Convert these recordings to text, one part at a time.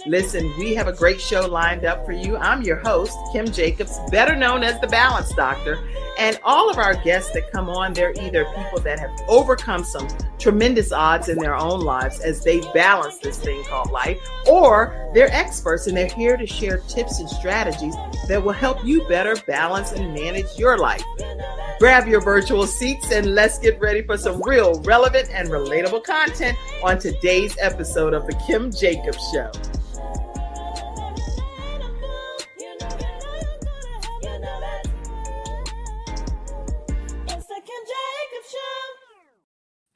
Listen, we have a great show lined up for you. I'm your host, Kim Jacobs, better known as the Balance Doctor. And all of our guests that come on, they're either people that have overcome some tremendous odds in their own lives as they balance this thing called life, or they're experts and they're here to share tips and strategies that will help you better balance and manage your life. Grab your virtual seats and let's get ready for some real relevant and relatable content on today's episode of The Kim Jacobs Show.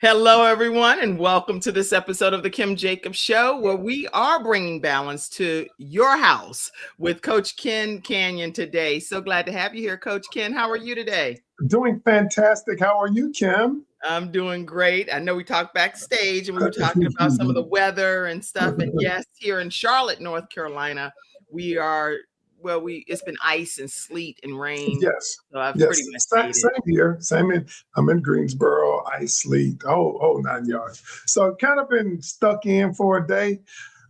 Hello, everyone, and welcome to this episode of The Kim Jacobs Show, where we are bringing balance to your house with Coach Ken Canion today. So glad to have you here, Coach Ken. How are you today? Doing fantastic. How are you, Kim? I'm doing great. I know we talked backstage and we were talking about some of the weather and stuff. And yes, here in Charlotte, North Carolina, we are, it's been ice and sleet and rain. Yes. So I've pretty much same here. I'm in Greensboro, ice, sleet, 9 yards. So I've kind of been stuck in for a day,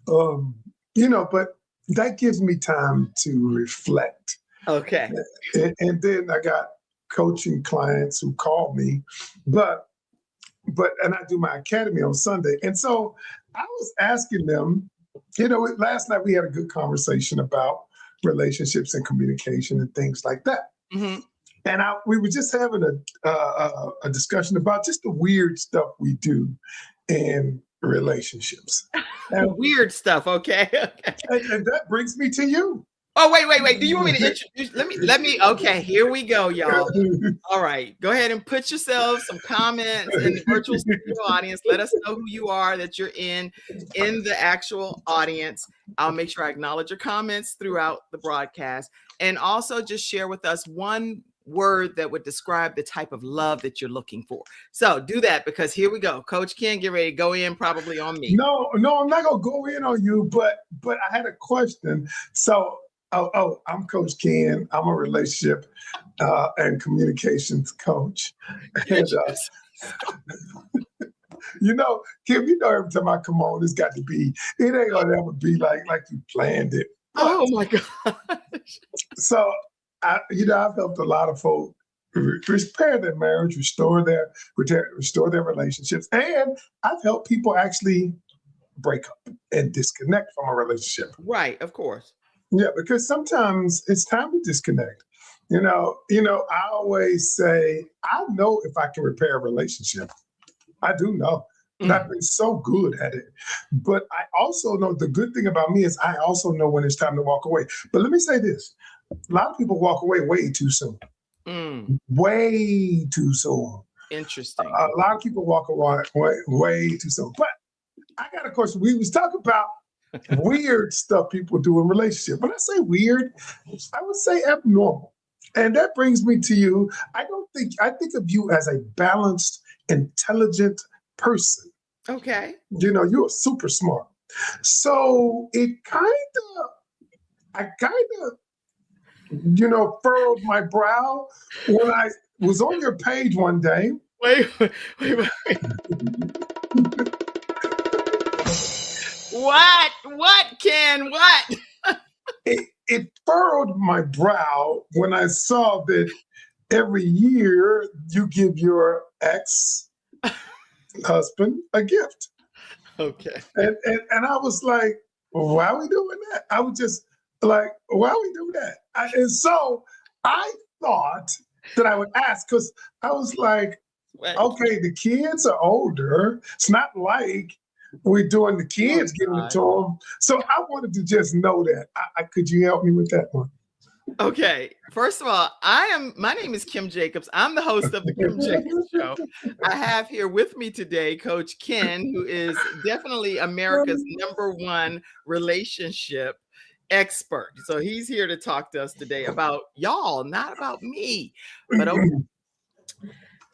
but that gives me time to reflect. Okay. And then I got coaching clients who call me, but I do my academy on Sunday. And so I was asking them, last night we had a good conversation about relationships and communication and things like that. Mm-hmm. And we were just having a discussion about just the weird stuff we do in relationships. And weird stuff, okay. And that brings me to you. Oh, wait. Do you want me to introduce? Let me. Okay, here we go, y'all. All right. Go ahead and put yourselves some comments in the virtual studio audience. Let us know who you are, that you're in the actual audience. I'll make sure I acknowledge your comments throughout the broadcast. And also just share with us one word that would describe the type of love that you're looking for. So do that, because here we go. Coach Ken, get ready to go in probably on me. No, I'm not going to go in on you, but I had a question. So, I'm Coach Ken. I'm a relationship and communications coach. And, Kim, every time I come on, it's got to be, it ain't going to ever be like you planned it. Oh my gosh. So, I've helped a lot of folks repair their marriage, restore their relationships. And I've helped people actually break up and disconnect from a relationship. Right, of course. Yeah, because sometimes it's time to disconnect. I always say, I know if I can repair a relationship. I do know. Mm-hmm. I've been so good at it. But I also know, the good thing about me is I also know when it's time to walk away. But let me say this. A lot of people walk away way too soon. Way too soon. Interesting. A lot of people walk away way too soon. But I got a question. We was talking about weird stuff people do in relationships. When I say weird, I would say abnormal. And that brings me to you. I think of you as a balanced, intelligent person. Okay. You're super smart. So I furrowed my brow when I was on your page one day. Wait. What, Ken? What? It furrowed my brow when I saw that every year you give your ex-husband a gift. Okay. And I was like, why are we doing that? I was just like, why are we doing that? And so I thought that I would ask, because I was like, okay, the kids are older. It's not like we're doing the kids giving it to them. So I wanted to just know that. Could you help me with that one? Okay. First of all, my name is Kim Jacobs. I'm the host of the Kim Jacobs Show. I have here with me today Coach Ken, who is definitely America's #1 relationship expert. So he's here to talk to us today about y'all, not about me. But okay.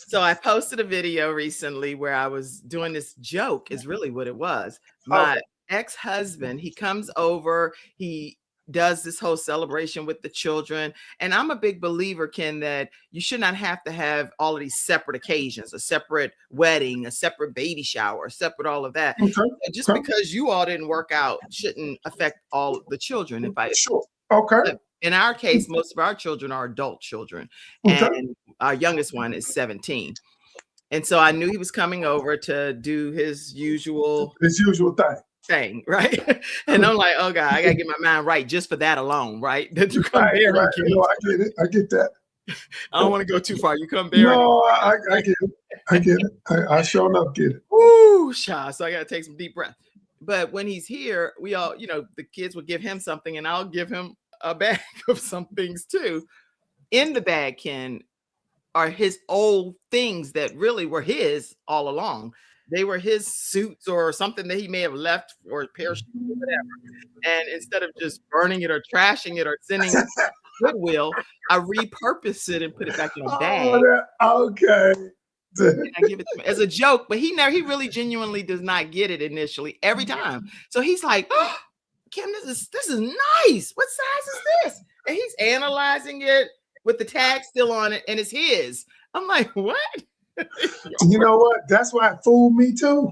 So I posted a video recently where I was doing this joke, is really what it was. My ex-husband, he comes over, he does this whole celebration with the children. And I'm a big believer, Ken, that you should not have to have all of these separate occasions, a separate wedding, a separate baby shower, a separate all of that. Okay. Just because you all didn't work out shouldn't affect all the children. Sure. Okay. In our case, most of our children are adult children, Okay. and our youngest one is 17. And so I knew he was coming over to do his usual thing, right? And I'm like, oh God, I gotta get my mind right just for that alone, right? That you come there. Right. No, I get it. I get that. I don't want to go too far. You come there. No, I get it. I get it. I sure enough get it. Woo, Sha. So I gotta take some deep breath. But when he's here, we all, the kids will give him something, and I'll give him a bag of some things too. In the bag, Ken, are his old things that really were his all along. They were his suits or something that he may have left, or a pair of shoes or whatever. And instead of just burning it or trashing it or sending it to Goodwill, I repurpose it and put it back in a bag. Okay. I give it to him as a joke, but he really genuinely does not get it initially every time. So he's like, oh, Kim, this is nice. What size is this? And he's analyzing it with the tag still on it, and it's his. I'm like, what? You know what? That's why it fooled me too.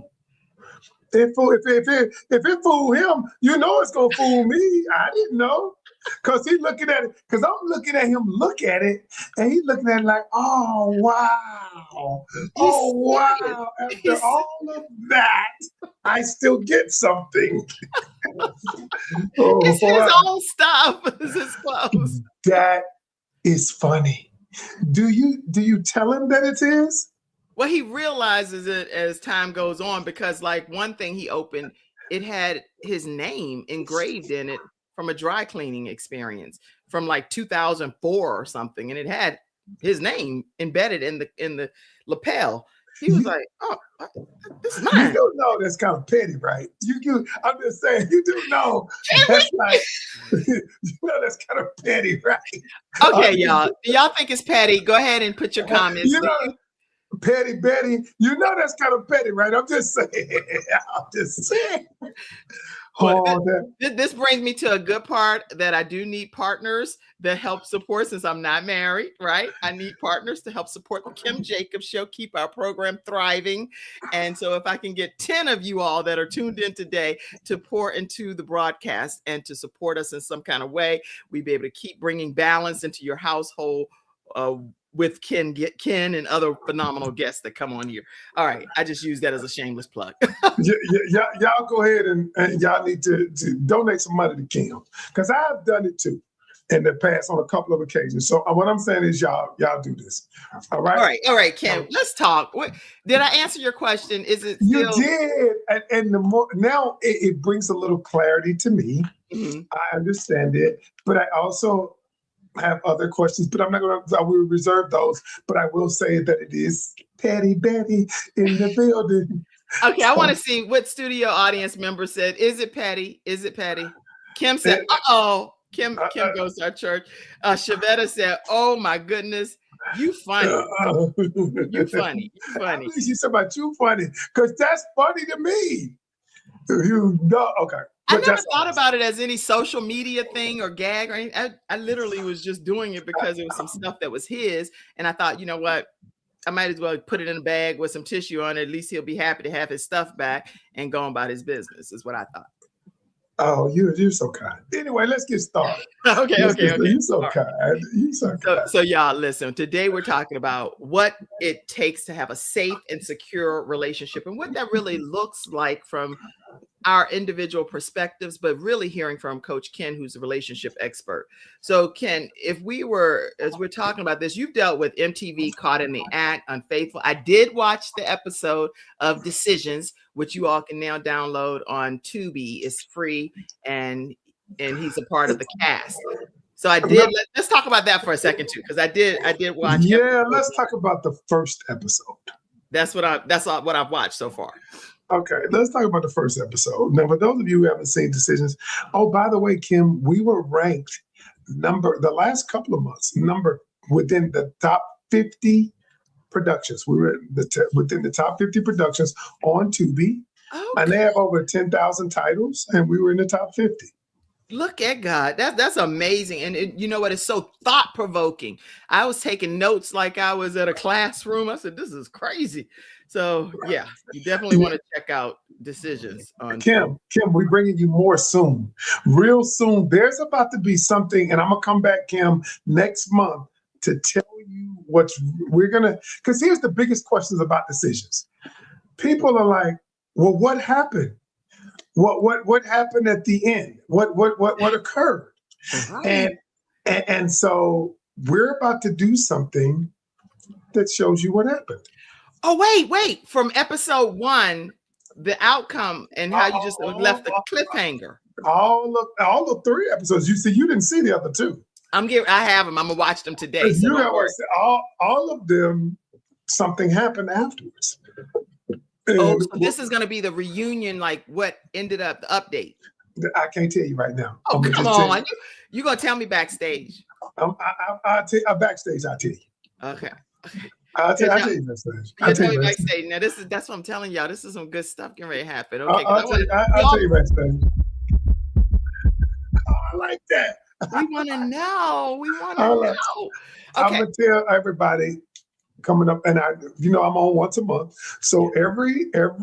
If it fooled him, it's gonna fool me. I didn't know. Because he's looking at it, because I'm looking at him look at it, and he's looking at it like, oh, wow. Oh, wow. After all of that, I still get something. It's his own stuff. It's his clothes. That is funny. Do you tell him that it's his? Well, he realizes it as time goes on, because like one thing he opened, it had his name engraved in it from a dry cleaning experience from like 2004 or something, and it had his name embedded in the lapel. He was like, "Oh, this is mine." You do know that's kind of petty, right? I'm just saying, you do know that's like, that's kind of petty, right? Okay, y'all. Do y'all think it's petty? Go ahead and put your comments. Petty Betty, that's kind of petty, right? I'm just saying. This brings me to a good part, that I do need partners that help support, since I'm not married, right? I need partners to help support the Kim Jacobs Show, keep our program thriving. And so if I can get 10 of you all that are tuned in today to pour into the broadcast and to support us in some kind of way, we'd be able to keep bringing balance into your household with Ken and other phenomenal guests that come on here. All right, I just use that as a shameless plug. Y'all go ahead and y'all need to donate some money to Kim, because I've done it too in the past on a couple of occasions. So what I'm saying is y'all do this. All right. All right, Kim. Let's talk. Did I answer your question? Is it still? You did, and the more now it brings a little clarity to me. Mm-hmm. I understand it, but I also have other questions, but I will reserve those. But I will say that it is Patty Betty in the building. Okay, I want to see what studio audience member said, is it Patty? Is it Patty? Kim said, uh-oh. Kim goes to our church. Shavetta said, oh my goodness, you funny. You funny. She said about you funny, because that's funny to me. Okay. I never thought about it as any social media thing or gag or anything. I literally was just doing it because it was some stuff that was his. And I thought, you know what? I might as well put it in a bag with some tissue on it. At least he'll be happy to have his stuff back and go about his business, is what I thought. Oh, you're so kind. Anyway, let's get started. Okay. You're so kind. You're so kind. So y'all, listen, today we're talking about what it takes to have a safe and secure relationship and what that really looks like from our individual perspectives, but really hearing from Coach Ken, who's a relationship expert. So Ken, as we're talking about this, you've dealt with MTV Caught in the Act, Unfaithful. I did watch the episode of Decisions, which you all can now download on Tubi. It's free, and he's a part of the cast. So I did. Let's talk about that for a second too, because I did watch. Yeah, let's talk about the first episode. That's what I've watched so far. Okay, let's talk about the first episode. Now, for those of you who haven't seen Decisions, by the way, Kim, we were ranked the last couple of months, within the top 50 productions. We were within the top 50 productions on Tubi, and they have over 10,000 titles, and we were in the top 50. Look at God. That's amazing. And you know what? It's so thought provoking. I was taking notes like I was at a classroom. I said, this is crazy. So yeah, you definitely want to check out Decisions on Kim, we're bringing you more soon. Real soon. There's about to be something, and I'm going to come back, Kim, next month to tell you because here's the biggest questions about Decisions. People are like, well, what happened? What happened at the end? What occurred? Right. And so we're about to do something that shows you what happened. Oh, wait. From episode 1, the outcome and how you just left the cliffhanger. All of 3 episodes. You didn't see the other 2. I have them. I'm gonna watch them today. So all of them, something happened afterwards. So this is gonna be the reunion, like what ended up, the update. I can't tell you right now. Oh, come on. You're gonna tell me backstage. I'll tell you backstage, I'll tell you. Okay. I'll tell you backstage. I'll tell you backstage. Now that's what I'm telling y'all. This is some good stuff getting ready to happen. Okay. I'll tell you backstage. Oh, I like that. We want to know. Okay. I'm gonna tell everybody coming up, and I'm on once a month. So every next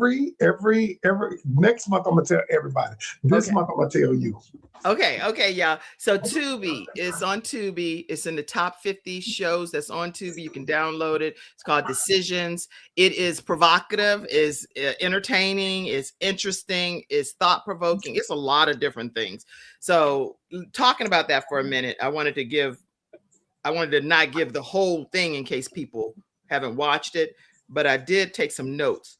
month I'm gonna tell everybody. This month I'm gonna tell you. Okay, y'all. So Tubi, it's on Tubi. It's in the top 50 shows that's on Tubi. You can download it. It's called Decisions. It is provocative, is entertaining, is interesting, is thought-provoking. It's a lot of different things. So talking about that for a minute, I wanted to not give the whole thing in case people haven't watched it, but I did take some notes.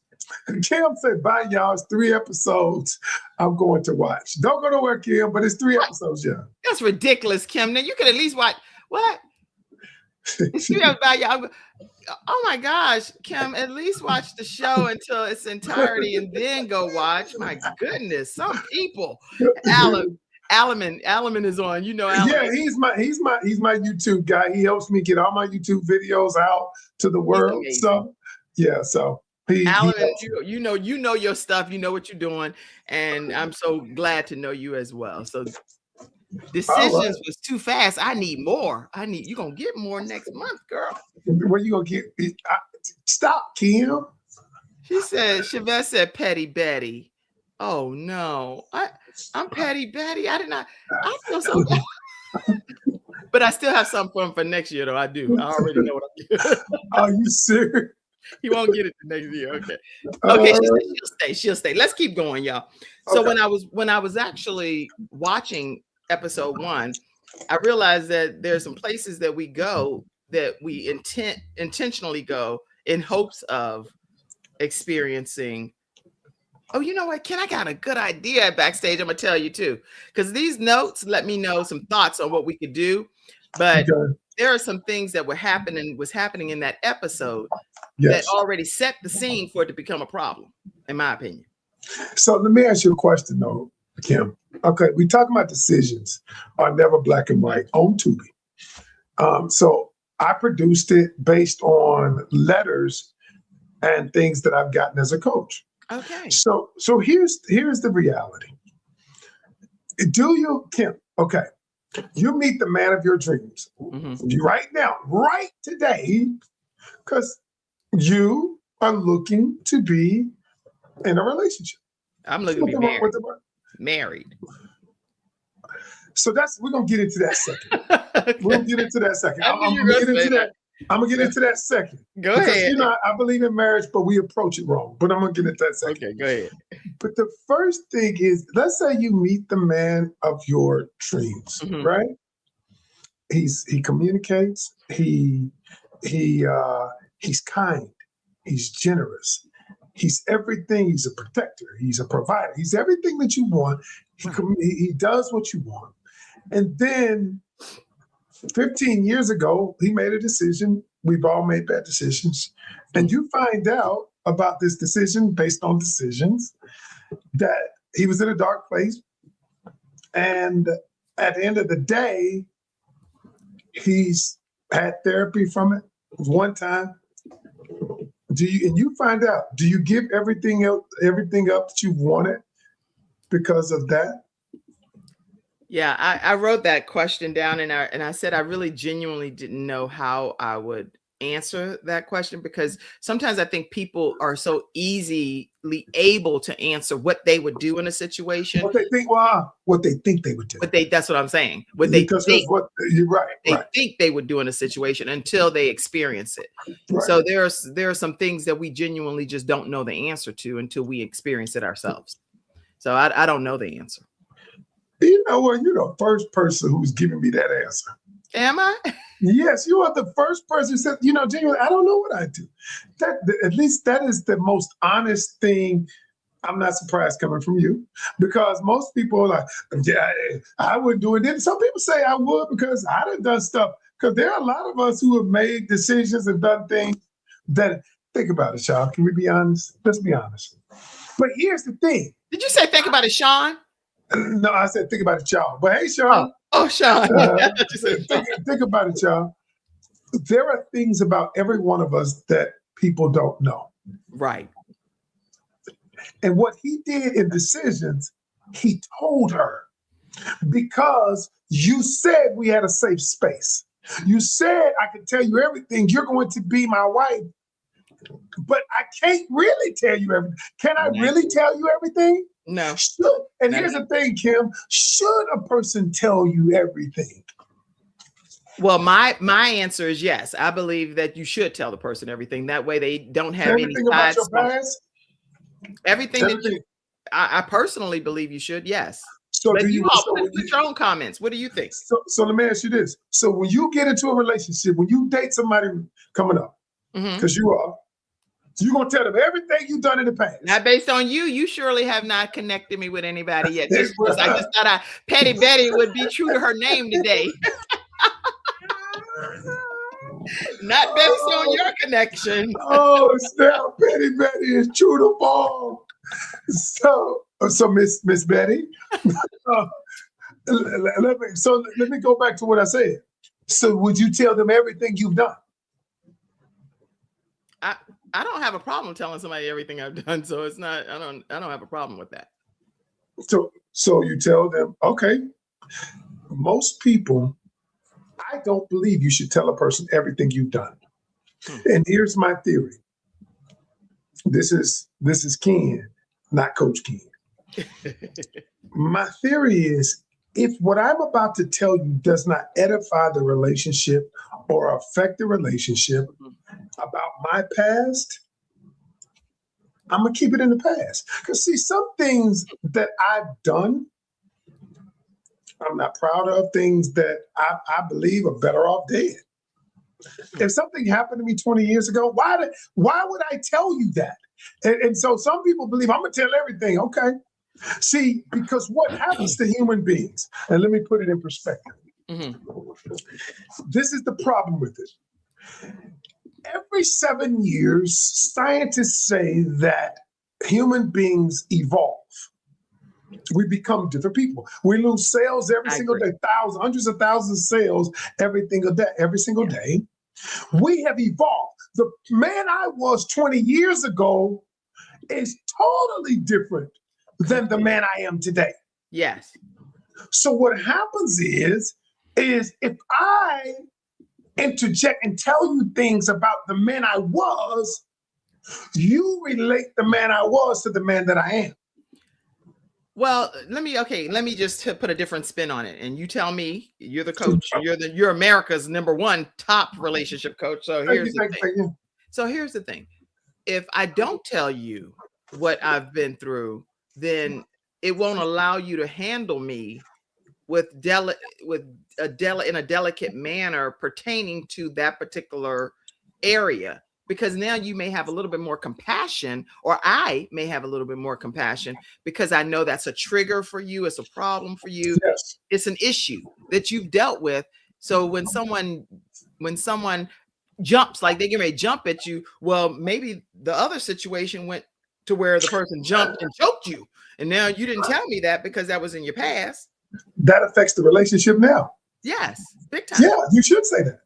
Kim said, bye, y'all. It's 3 episodes I'm going to watch. Don't go nowhere, Kim, but it's 3 episodes, yeah. That's ridiculous, Kim. Now you could at least watch what? Oh my gosh, Kim, at least watch the show until its entirety and then go watch. My goodness, some people. Alaman is on. You know Alaman. Yeah, he's my YouTube guy. He helps me get all my YouTube videos out to the world. So yeah, Alaman, you know your stuff. You know what you're doing, and I'm so glad to know you as well. So Decisions was too fast. I need more. You're gonna get more next month, girl. Where you gonna get? Stop, Kim. She said. Chevette said, "Petty Betty." Oh no, I'm Petty Betty. I feel so bad. But I still have something for next year, though. I do. I already know what I'm doing. Are you serious? He won't get it the next year. Okay. She'll stay. Let's keep going, y'all. So when I was actually watching episode 1, I realized that there's some places that we go that we intentionally go in hopes of experiencing. Oh, you know what, Ken? I got a good idea backstage. I'm gonna tell you too, because these notes let me know some thoughts on what we could do. But there are some things that was happening in that episode that already set the scene for it to become a problem, in my opinion. So let me ask you a question, though, Kim. Okay, we talking about Decisions are never black and white on Tubi. So I produced it based on letters and things that I've gotten as a coach. Okay. So here's the reality. Kim? Okay, you meet the man of your dreams right now, right today, because you are looking to be in a relationship. I'm looking to be married. So we're gonna get into that second. Okay. We're gonna get into that second. I'm gonna get into that. I'm gonna get into that second. Go ahead. I believe in marriage, but we approach it wrong. But I'm gonna get into that second. Okay, go ahead. But the first thing is, let's say you meet the man of your dreams, right? He communicates. He's kind. He's generous. He's everything. He's a protector. He's a provider. He's everything that you want. He does what you want. And then 15 years ago, he made a decision. We've all made bad decisions. And you find out about this decision based on decisions that he was in a dark place. And at the end of the day, he's had therapy from it one time. And you find out, do you give everything up that you wanted because of that? Yeah, I wrote that question down and I said I really genuinely didn't know how I would answer that question because sometimes I think people are so easily able to answer what they would do in a situation. What they think they would do. That's what I'm saying. Because what you're right. They think they would do in a situation until they experience it. Right. So there are some things that we genuinely just don't know the answer to until we experience it ourselves. So I don't know the answer. You know what? You're the first person who's giving me that answer. Am I? Yes, you are the first person who said, genuinely, I don't know what I do. At least that is the most honest thing. I'm not surprised coming from you because most people are like, yeah, I wouldn't do it. Then some people say I would because I done stuff. Because there are a lot of us who have made decisions and done things that, think about it, y'all. Can we be honest? Let's be honest. But here's the thing. Did you say think about it, Sean? No, I said think about it, y'all. But hey, Sean. Oh Sean. Think about it, y'all. There are things about every one of us that people don't know. Right. And what he did in decisions, he told her because you said we had a safe space. You said I could tell you everything. You're going to be my wife. But I can't really tell you everything. Can I really tell you everything? No. And here's the thing, Kim. Should a person tell you everything? Well, my answer is yes. I believe that you should tell the person everything. That way they don't have everything about your past? Everything that I personally believe you should, yes. So do you all put your own comments? What do you think? So let me ask you this. So when you get into a relationship, when you date somebody coming up, because you're going to tell them everything you've done in the past. Now, based on you surely have not connected me with anybody yet. I just thought Petty Betty would be true to her name today. Not based on your connection. Oh, snap. Petty Betty is true to form. So Miss Betty, let me go back to what I said. So would you tell them everything you've done? I don't have a problem telling somebody everything I've done. So it's not, I don't have a problem with that. So you tell them, okay, most people, I don't believe you should tell a person everything you've done. And here's my theory. This is Ken, not Coach Ken. My theory is if what I'm about to tell you does not edify the relationship or affect the relationship about my past, I'm going to keep it in the past. Because see, some things that I've done, I'm not proud of. Things that I believe are better off dead. If something happened to me 20 years ago, why would I tell you that? And so some people believe I'm going to tell everything. Okay. See, because what happens to human beings, and let me put it in perspective. This is the problem with it. Every 7 years, scientists say that human beings evolve. We become different people. We lose cells every single day, hundreds of thousands of cells every single day. We have evolved. The man I was 20 years ago is totally different than the man I am today. Yes. So what happens is if I interject and tell you things about the man I was, you relate the man I was to the man that I am. Well, let me just put a different spin on it. And you tell me, you're the coach, you're America's #1 top relationship coach. So here's the thing. If I don't tell you what I've been through, then it won't allow you to handle me in a delicate manner pertaining to that particular area. Because now you may have a little bit more compassion, or I may have a little bit more compassion because I know that's a trigger for you. It's a problem for you. Yes. It's an issue that you've dealt with. So when someone jumps, like they get ready to jump at you, well, maybe the other situation went to where the person jumped and choked you. And now you didn't tell me that because that was in your past. That affects the relationship now. Yes, big time. Yeah, you should say that.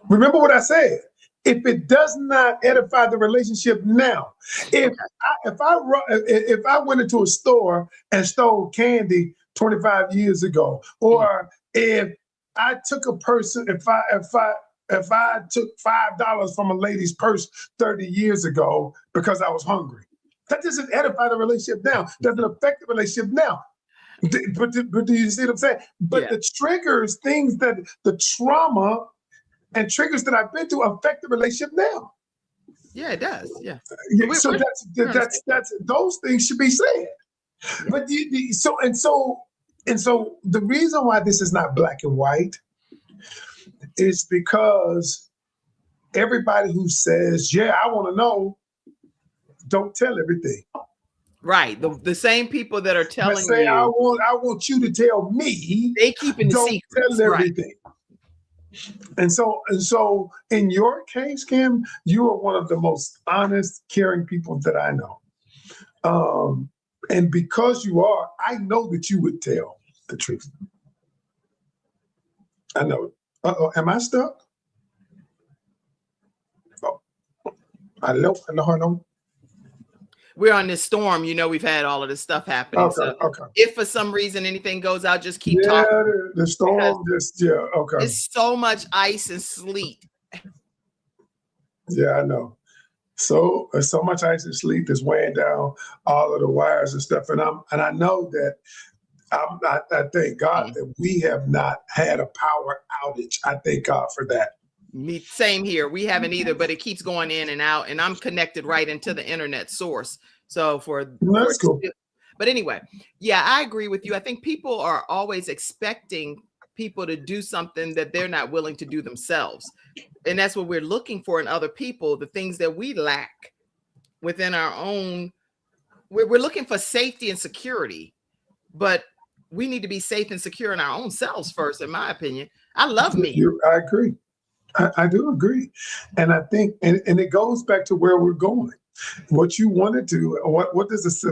Remember what I said. If it does not edify the relationship now, if I went into a store and stole candy 25 years ago. Or if I took a person, if I took $5 from a lady's purse 30 years ago because I was hungry, that doesn't edify the relationship now. Doesn't affect the relationship now. But do you see what I'm saying? But the triggers, things that the trauma and triggers that I've been through affect the relationship now. Yeah, it does. Yeah. So that's those things should be said. Yeah. But so the reason why this is not black and white is because everybody who says, "Yeah, I want to know," don't tell everything. Right. The same people that are telling say, you, I want you to tell me. They keep in the don't secrets. tell everything. Right. And so in your case, Kim, you are one of the most honest, caring people that I know. And because you are, I know that you would tell the truth. I know it. Uh-oh, am I stuck? Oh, hello. We're on this storm. We've had all of this stuff happening. Okay. If for some reason anything goes out, just keep talking. The storm okay. It's so much ice and sleet. Yeah, I know. So much ice and sleet that's weighing down all of the wires and stuff. And I know that I thank God that we have not had a power outage. I thank God for that. Same here. We haven't either, but it keeps going in and out, and I'm connected right into the internet source. So that's cool. But anyway, yeah, I agree with you. I think people are always expecting people to do something that they're not willing to do themselves. And that's what we're looking for in other people, the things that we lack within our own. We're looking for safety and security, but we need to be safe and secure in our own selves first, in my opinion. I love me. I agree. I do agree. And I think, and it goes back to where we're going. What you want to do, what does this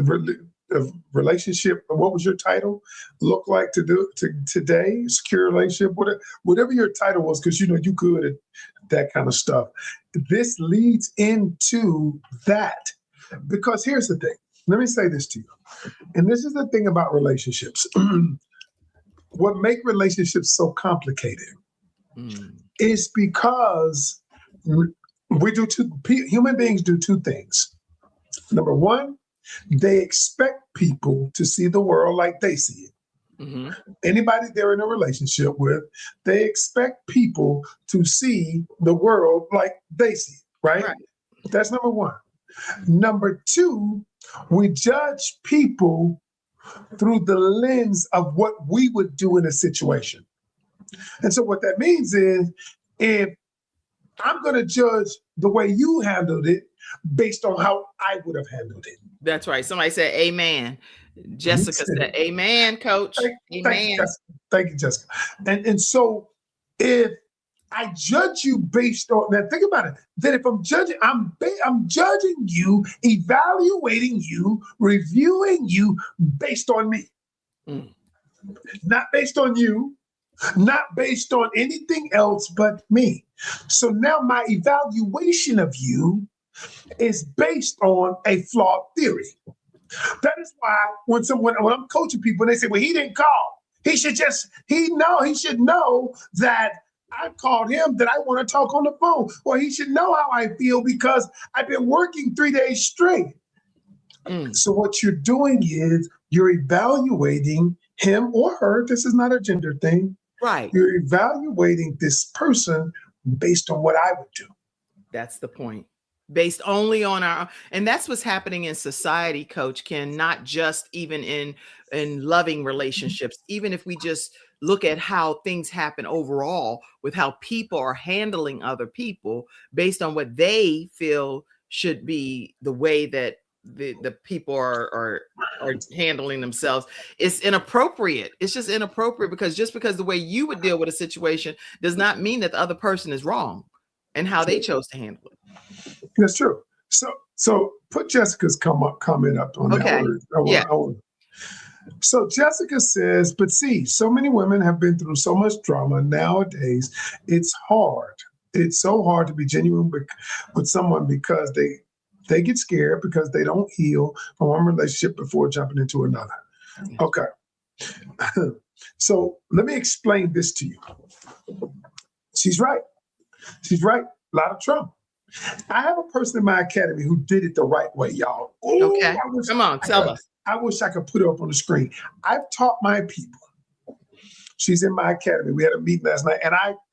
relationship, what was your title, look like to do today? Secure relationship, whatever your title was, because you're good at that kind of stuff. This leads into that. Because here's the thing. Let me say this to you. And this is the thing about relationships. What make relationships so complicated is because human beings do two things. Number one, they expect people to see the world like they see it. Mm-hmm. Anybody they're in a relationship with, they expect people to see the world like they see it, right? That's number one. Number two, we judge people through the lens of what we would do in a situation. And so what that means is, if I'm going to judge the way you handled it based on how I would have handled it. That's right. Somebody said, amen. Jessica said, amen, coach. Amen. Thank you, Jessica. And so if I judge you based on, now think about it, that if I'm judging, I'm judging you, evaluating you, reviewing you based on me. Not based on you, not based on anything else but me. So now my evaluation of you is based on a flawed theory. That is why when I'm coaching people and they say, well, he didn't call. He should know that I called him, that I want to talk on the phone. Or he should know how I feel because I've been working 3 days straight. So what you're doing is you're evaluating him or her. This is not a gender thing. Right. You're evaluating this person based on what I would do. That's the point. Based only on and that's what's happening in society, Coach Ken, not just even in loving relationships. Even if we just look at how things happen overall with how people are handling other people based on what they feel should be the way that the people are handling themselves. It's inappropriate. It's just inappropriate because the way you would deal with a situation does not mean that the other person is wrong and how they chose to handle it. That's true. So put Jessica's comment up on that. Yeah. So Jessica says, but see, so many women have been through so much drama nowadays. It's hard. It's so hard to be genuine with someone because they get scared because they don't heal from one relationship before jumping into another. Okay. So let me explain this to you. She's right. She's right. A lot of trauma. I have a person in my academy who did it the right way, y'all. Ooh, Okay. Come on, tell us. I wish I could put her up on the screen. I've taught my people. She's in my academy. We had a meeting last night,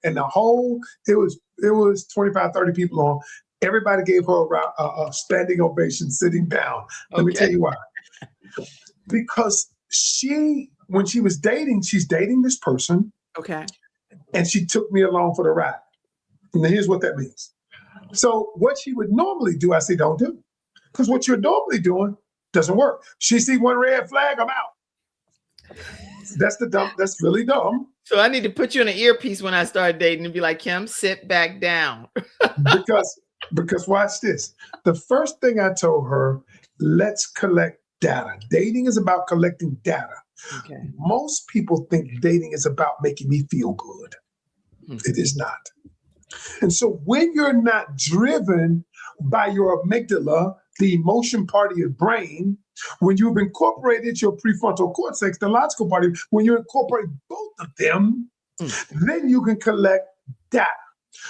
and it was 25, 30 people on. Everybody gave her a standing ovation sitting down. Let me tell you why. Because when she was dating, she's dating this person. Okay. And she took me along for the ride. And here's what that means. So what she would normally do, I say, don't do. Because what you're normally doing doesn't work. She see one red flag, I'm out. That's really dumb. So I need to put you in an earpiece when I start dating and be like, Kim, sit back down. because watch this. The first thing I told her, let's collect data. Dating is about collecting data. Okay. Most people think dating is about making me feel good. It is not. And so when you're not driven by your amygdala, the emotion part of your brain, when you've incorporated your prefrontal cortex, the logical part, when you incorporate both of them, then you can collect data.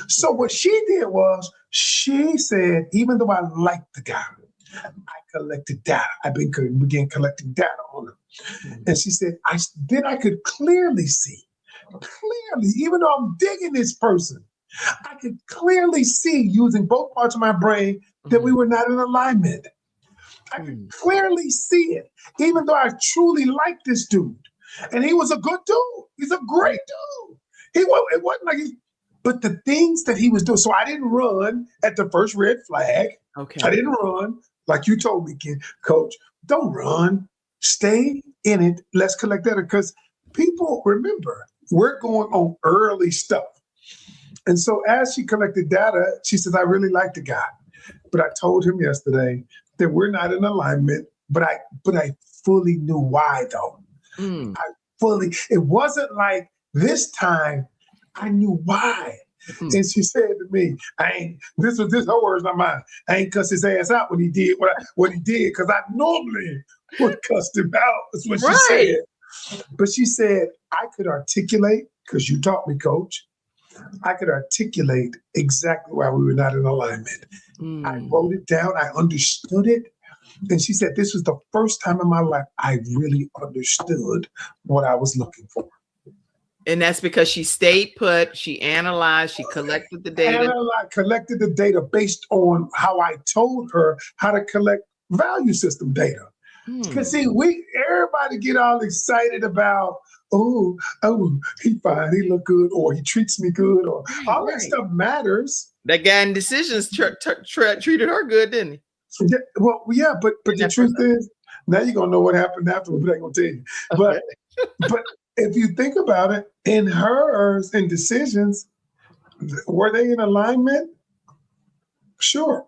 So what she did was she said, even though I liked the guy, I collected data. I began collecting data on him. And she said, then I could clearly see, even though I'm digging this person, I could clearly see using both parts of my brain that we were not in alignment. I could clearly see it, even though I truly liked this dude. And he was a good dude. He's a great dude. It wasn't like but the things that he was doing. So I didn't run at the first red flag. Okay. I didn't run like you told me, Coach. Don't run. Stay in it. Let's collect data because people remember we're going on early stuff. And so as she collected data, she says, I really like the guy. But I told him yesterday that we're not in alignment, but I fully knew why though. It wasn't like this time I knew why. And she said to me, this her words, not mine. I ain't cuss his ass out when he did what he did, because I normally would cuss him out. That's what she said. But she said, I could articulate, because you taught me, Coach, I could articulate exactly why we were not in alignment. I wrote it down. I understood it. And she said, this was the first time in my life I really understood what I was looking for. And that's because she stayed put, she analyzed, she collected the data. Collected the data based on how I told her how to collect value system data. Because see, everybody get all excited about, oh, he fine, he look good, or he treats me good, or all that stuff matters. That guy in Decisions treated her good, didn't he? Yeah, well, yeah, but the truth is, now you're gonna know what happened afterwards, but I ain't gonna tell you. But but if you think about it, in Decisions, were they in alignment? Sure.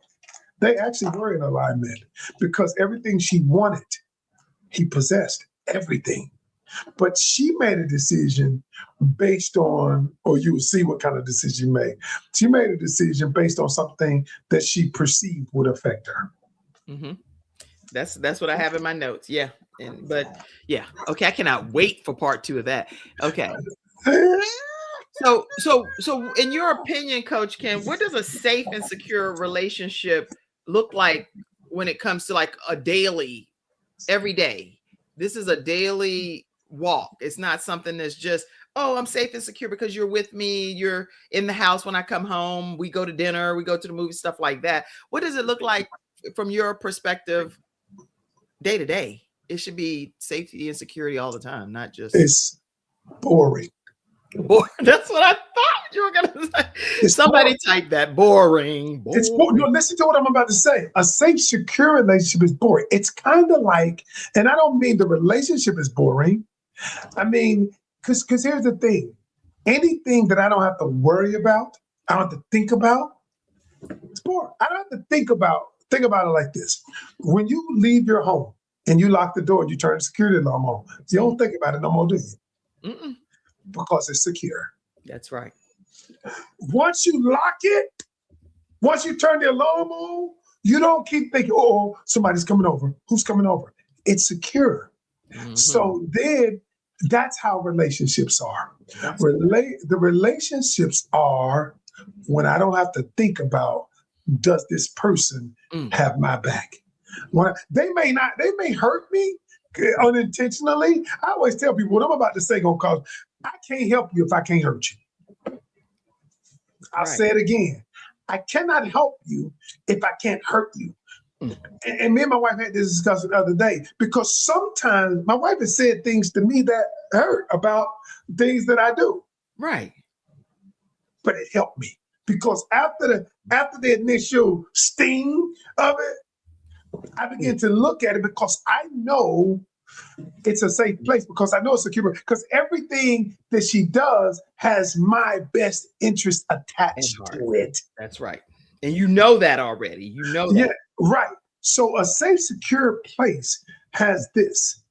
They actually were in alignment because everything she wanted, he possessed everything. But she made a decision based on, or you will see what kind of decision she made. She made a decision based on something that she perceived would affect her. That's what I have in my notes. Yeah. Okay. I cannot wait for part 2 of that. Okay. So in your opinion, Coach Ken, what does a safe and secure relationship look like when it comes to like a daily, every day? This is a daily walk. It's not something that's just, oh, I'm safe and secure because you're with me. You're in the house when I come home. We go to dinner, we go to the movie, stuff like that. What does it look like from your perspective day to day? It should be safety and security all the time, not just. It's boring. That's what I thought you were going to say. Somebody type that. Boring. It's boring. No, listen to what I'm about to say. A safe, secure relationship is boring. It's kind of like, and I don't mean the relationship is boring. I mean, because here's the thing. Anything that I don't have to worry about, I don't have to think about, it's boring. I don't have to think about it like this. When you leave your home and you lock the door and you turn the security alarm on, you don't think about it no more, do you? Because it's secure. That's right. Once you lock it, once you turn the alarm on, you don't keep thinking, oh, somebody's coming over. Who's coming over? It's secure. So then That's how relationships are. The relationships are when I don't have to think about, does this person have my back? When they may hurt me unintentionally. I always tell people what I'm about to say gonna cause. I can't help you if I can't hurt you. I'll say it again. I cannot help you if I can't hurt you. And me and my wife had this discussion the other day, because sometimes my wife has said things to me that hurt about things that I do. Right. But it helped me, because after the initial sting of it, I began to look at it, because I know it's a safe place, because I know it's secure, because everything that she does has my best interest attached to it. That's right. And you know that already. You know that. Yeah, right. So a safe, secure place has this.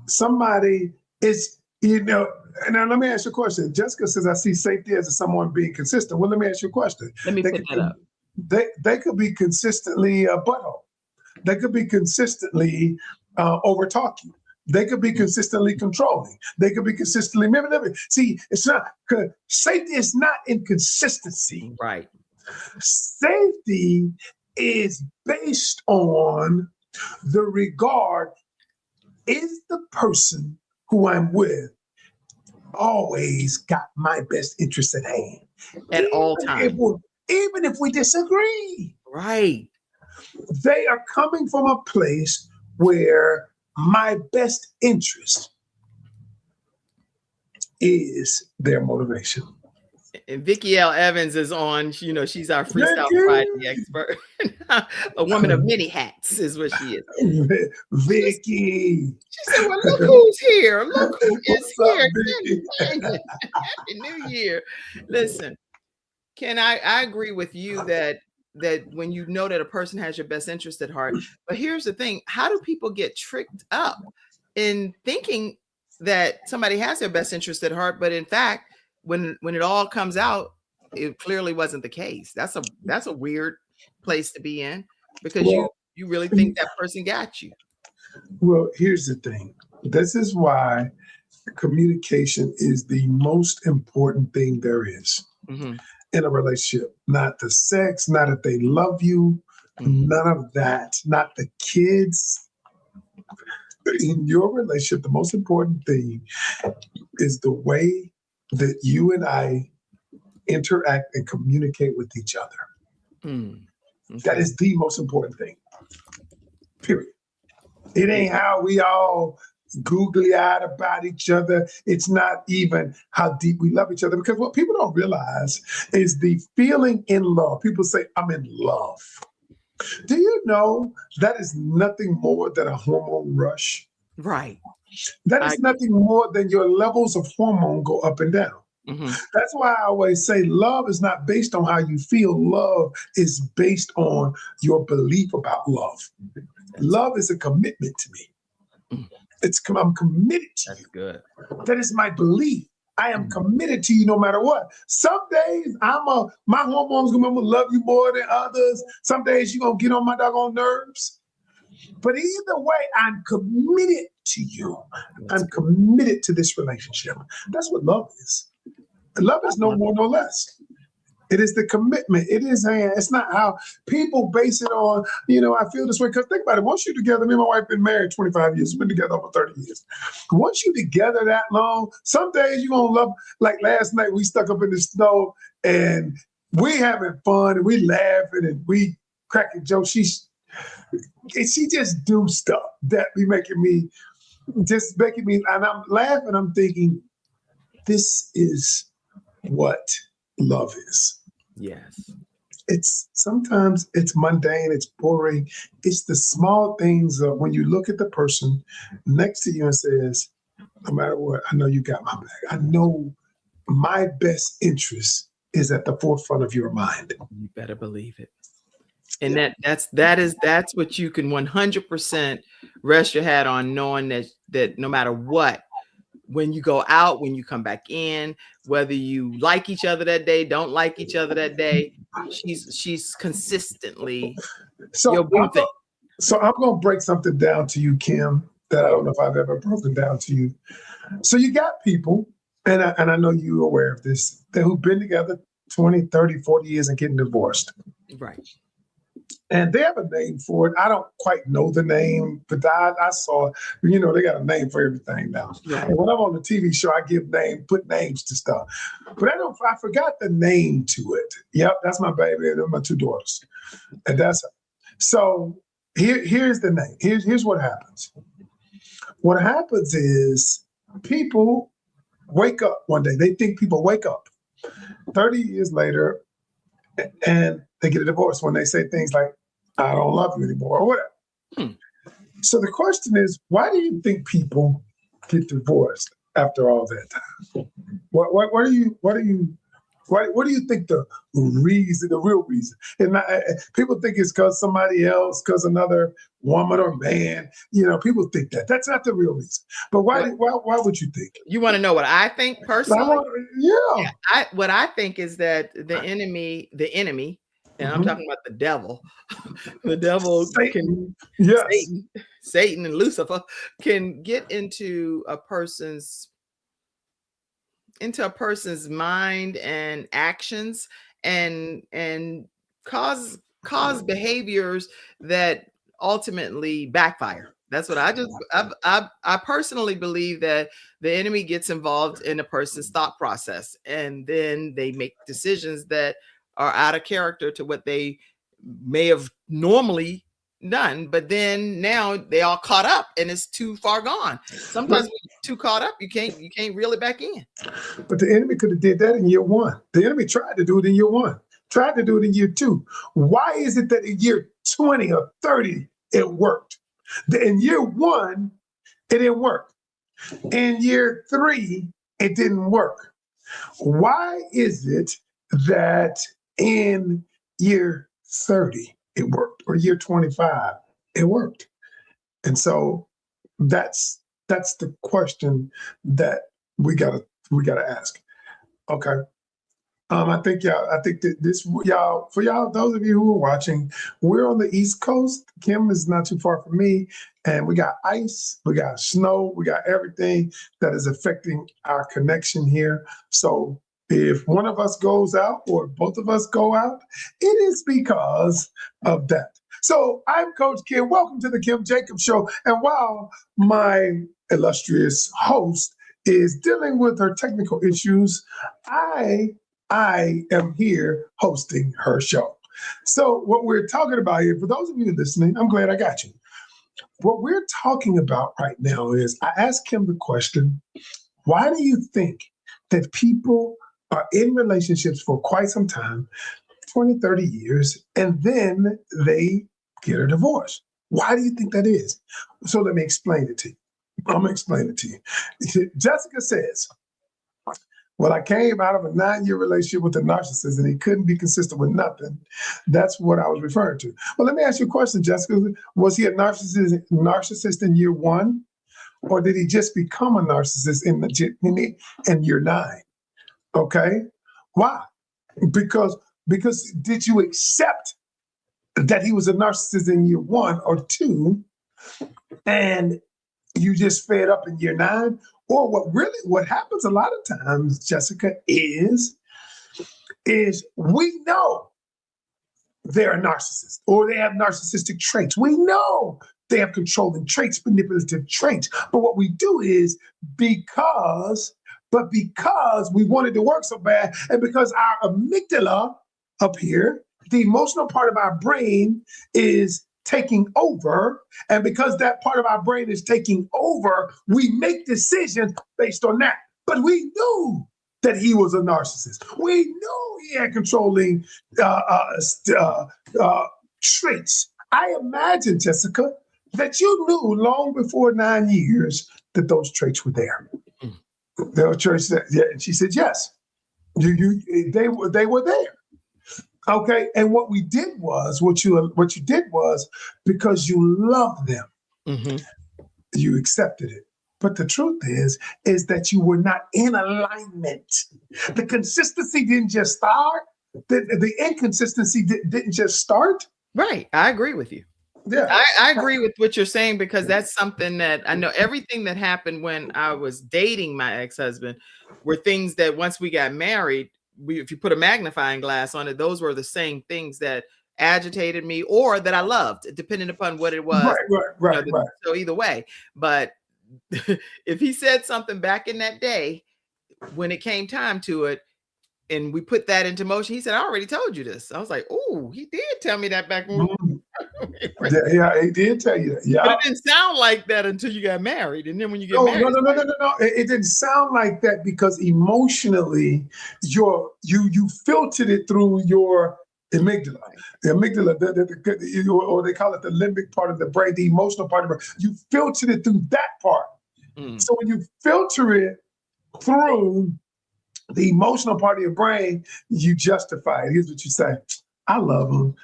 Somebody is, now let me ask you a question. Jessica says, I see safety as someone being consistent. Well, let me ask you a question. Let me pick that up. They could be consistently a butthole. They could be consistently over talking. They could be consistently controlling. They could be consistently manipulative. See, it's not, safety is not inconsistency. Right. Safety is based on the regard. Is the person who I'm with always got my best interest at hand? At all times. Even if we disagree. Right. They are coming from a place where my best interest is their motivation. And Vicki L. Evans is on, she's our Freestyle Friday expert. A woman of many hats is what she is. Vicki. She said, well, look who's here. Look who is here. Happy New Year. Listen, Ken, I agree with you that when you know that a person has your best interest at heart, but here's the thing, how do people get tricked up in thinking that somebody has their best interest at heart, but in fact, when it all comes out, it clearly wasn't the case. That's a weird place to be in, because you really think that person got you. Well, here's the thing. This is why communication is the most important thing there is in a relationship. Not the sex, not if they love you, none of that, not the kids. In your relationship, the most important thing is the way that you and I interact and communicate with each other. Okay. That is the most important thing, period. It ain't how we all googly-eyed about each other. It's not even how deep we love each other, because what people don't realize is the feeling in love. People say, I'm in love. Do you know that is nothing more than a hormone rush? Right. That is nothing more than your levels of hormone go up and down. That's why I always say love is not based on how you feel. Love is based on your belief about love. Love is a commitment to me. I'm committed to you. That's good. That is my belief. I am committed to you no matter what. Some days my hormones gonna love you more than others. Some days you're gonna get on my doggone nerves. But either way, I'm committed to you. I'm committed to this relationship. That's what love is. Love is no more, no less. It is the commitment. It's not how people base it on, I feel this way. Because think about it. Once you're together, me and my wife been married 25 years. We've been together over 30 years. Once you're together that long, some days you're going to love, like last night, we stuck up in the snow and we having fun and we laughing and we cracking jokes. She just do stuff that be making me, and I'm laughing. I'm thinking, this is what love is. Yes. Sometimes it's mundane, it's boring. It's the small things of when you look at the person next to you and says, no matter what, I know you got my back. I know my best interest is at the forefront of your mind. You better believe it. And that's what you can 100% rest your hat on, knowing that no matter what, when you go out, when you come back in, whether you like each other that day, don't like each other that day, she's consistently your boo thing. So I'm going to break something down to you, Kim, that I don't know if I've ever broken down to you. So you got people, and I know you're aware of this, who've been together 20, 30, 40 years and getting divorced. Right. And they have a name for it. I don't quite know the name, but I saw, they got a name for everything now. Right. And when I'm on the TV show, I put names to stuff. But I forgot the name to it. Yep, that's my baby and my two daughters. And so here's the name. Here's what happens. What happens is people wake up one day. They think people wake up 30 years later and they get a divorce when they say things like, I don't love you anymore, or whatever. So the question is, why do you think people get divorced after all that time? What do you think the real reason? And people think it's because somebody else, because another woman or man. People think that. That's not the real reason. But why would you think? You want to know what I think personally? Yeah. What I think is that the enemy, and I'm talking about the devil. The devil Satan. Yes. Satan and Lucifer can get into a person's mind and actions and cause behaviors that ultimately backfire. That's what I personally believe, that the enemy gets involved in a person's thought process, and then they make decisions that are out of character to what they may have normally done, but then now they all caught up and it's too far gone. Sometimes when you're too caught up, you can't reel it back in. But the enemy could have did that in year one. The enemy tried to do it in year one, tried to do it in year two. Why is it that in year 20 or 30 it worked? In year one, it didn't work. In year three, it didn't work. Why is it that in year 30 it worked, or year 25 it worked? And so that's the question that we gotta ask. Okay. I think that for y'all, those of you who are watching, we're on the East Coast. Kim is not too far from me, and we got ice, we got snow, we got everything that is affecting our connection here. So if one of us goes out or both of us go out, it is because of that. So I'm Coach Kim. Welcome to the Kim Jacobs Show. And while my illustrious host is dealing with her technical issues, I am here hosting her show. So what we're talking about here, for those of you listening, I'm glad I got you. What we're talking about right now is, I asked Kim the question, why do you think that people are in relationships for quite some time, 20, 30 years, and then they get a divorce? Why do you think that is? So let me explain it to you. I'm going to explain it to you. Jessica says, well, I came out of a 9-year relationship with a narcissist and he couldn't be consistent with nothing. That's what I was referring to. Well, let me ask you a question, Jessica. Was he a narcissist in year one? Or did he just become a narcissist in year 9? Okay. Why? Because did you accept that he was a narcissist in year 1 or 2, and you just fed up in year 9? Or what happens a lot of times, Jessica, is we know they're a narcissist or they have narcissistic traits. We know they have controlling traits, manipulative traits. But what we do is because we wanted to work so bad, and because our amygdala up here, the emotional part of our brain, is taking over, and because that part of our brain is taking over, we make decisions based on that. But we knew that he was a narcissist. We knew he had controlling traits. I imagine, Jessica, that you knew long before 9 years that those traits were there. Those traits, and she said yes. They were there. Okay, and what you did was, because you loved them, you accepted it. But the truth is that you were not in alignment. The consistency didn't just start. The inconsistency didn't just start. Right, I agree with you. Yeah. I agree with what you're saying, because that's something that I know. Everything that happened when I was dating my ex-husband were things that once we got married, if you put a magnifying glass on it, those were the same things that agitated me or that I loved, depending upon what it was. Right. So either way, but if he said something back in that day, when it came time to it, and we put that into motion, he said, I already told you this. I was like, oh, he did tell me that back when Yeah, he did tell you that. Yeah. But it didn't sound like that until you got married. And then when you get No, married, no. It didn't sound like that because emotionally, you filtered it through your amygdala. The amygdala, or they call it the limbic part of the brain, the emotional part of the brain. You filtered it through that part. So when you filter it through the emotional part of your brain, you justify it. Here's what you say: I love him.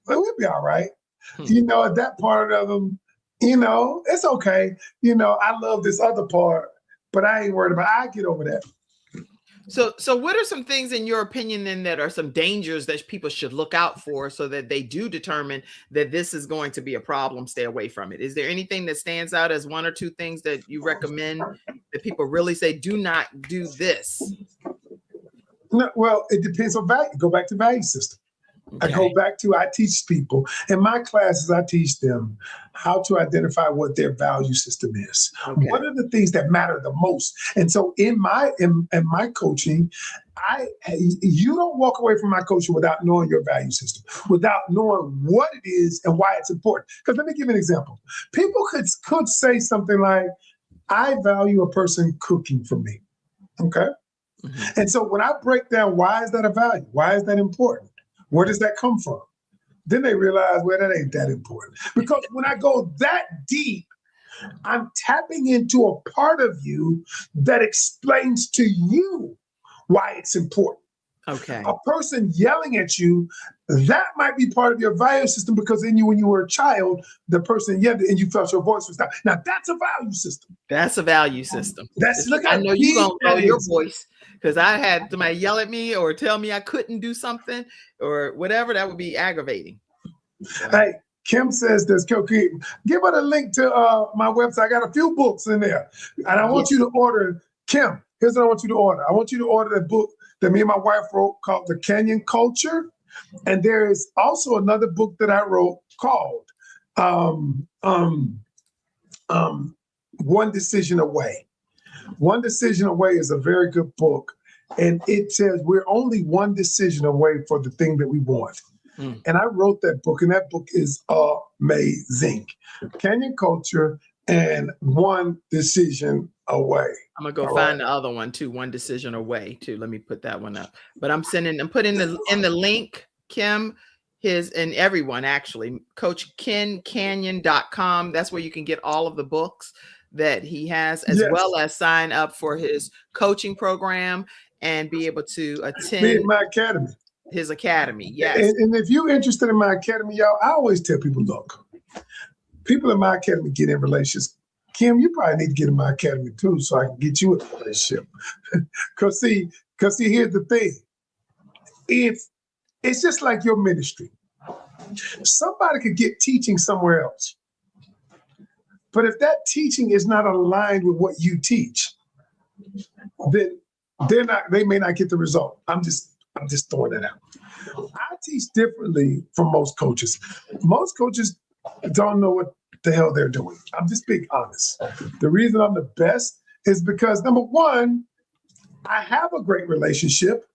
Well, we'll be all right. At that part of them, it's okay. I love this other part, but I ain't worried about it. I get over that. So what are some things in your opinion then that are some dangers that people should look out for so that they do determine that this is going to be a problem, stay away from it? Is there anything that stands out as one or two things that you recommend that people really say, do not do this? No, well, it depends on value. Go back to value system. Okay. I teach people in my classes, I teach them how to identify what their value system is. Okay. What are the things that matter the most? And so in my coaching, you don't walk away from my coaching without knowing your value system, without knowing what it is and why it's important. Because let me give you an example. People could say something like, I value a person cooking for me. Okay. Mm-hmm. And so when I break down, why is that a value? Why is that important? Where does that come from? Then they realize, well, that ain't that important. Because when I go that deep, I'm tapping into a part of you that explains to you why it's important. Okay. A person yelling at you, that might be part of your value system because when you were a child, the person yelled and you felt your voice was down. Now that's a value system. That's a value system. I know you're going to blow your voice because I had somebody yell at me or tell me I couldn't do something or whatever. That would be aggravating. Hey, Kim says this. Give her the link to my website. I got a few books in there. And I want you to order, Kim, here's what I want you to order. I want you to order the book that me and my wife wrote called The Canion Culture. And there is also another book that I wrote called One Decision Away. One Decision Away is a very good book. And it says we're only one decision away for the thing that we want. And I wrote that book, and that book is amazing. Canion Culture and One Decision Away. I'm gonna go find the other one too. One Decision Away too. Let me put that one up. But I'm putting in the link, Kim, and everyone actually, CoachKenCanion.com. That's where you can get all of the books that he has, as well as sign up for his coaching program and be able to attend my academy. His academy, yes. And if you're interested in my academy, y'all, I always tell people, look, people in my academy get in relationships. Kim, you probably need to get in my academy too, so I can get you in a relationship. Because see, here's the thing. It's just like your ministry. Somebody could get teaching somewhere else. But if that teaching is not aligned with what you teach, then they may not get the result. I'm just throwing that out. I teach differently from most coaches. Most coaches don't know what the hell they're doing. I'm just being honest. The reason I'm the best is because, number one, I have a great relationship.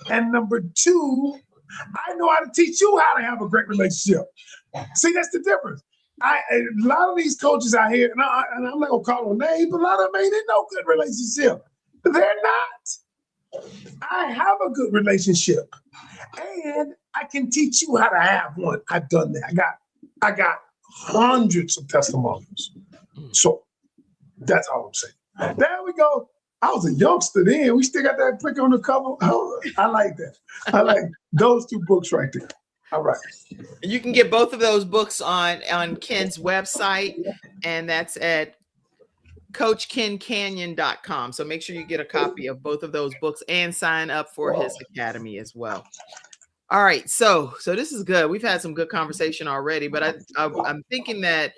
And number two, I know how to teach you how to have a great relationship. See, that's the difference. A lot of these coaches out here, and I'm not going to call them names, but a lot of them ain't in no good relationship. They're not. I have a good relationship, and I can teach you how to have one. I've done that. I got hundreds of testimonials. So that's all I'm saying. There we go. I was a youngster then. We still got that prick on the cover. Oh, I like that. I like those two books right there. All right. You can get both of those books on Ken's website, and that's at CoachKenCanion.com. So make sure you get a copy of both of those books and sign up for his academy as well. All right. So this is good. We've had some good conversation already, but I'm thinking that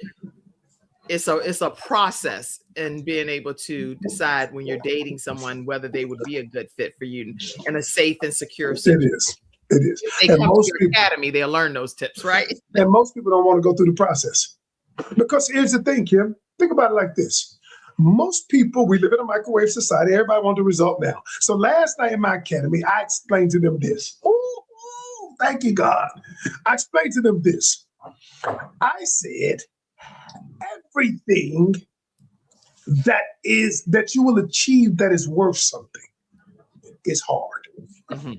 it's a process in being able to decide when you're dating someone whether they would be a good fit for you in a safe and secure It situation. is. It is. If they And come to most your people, academy, they'll learn those tips, right? and most people don't want to go through the process. Because here's the thing, Kim. Think about it like this. Most people, we live in a microwave society. Everybody wants the result now. So last night in my academy, I explained to them this. Ooh, thank you, God. I explained to them this. I said, everything that you will achieve that is worth something is hard. Mm-hmm.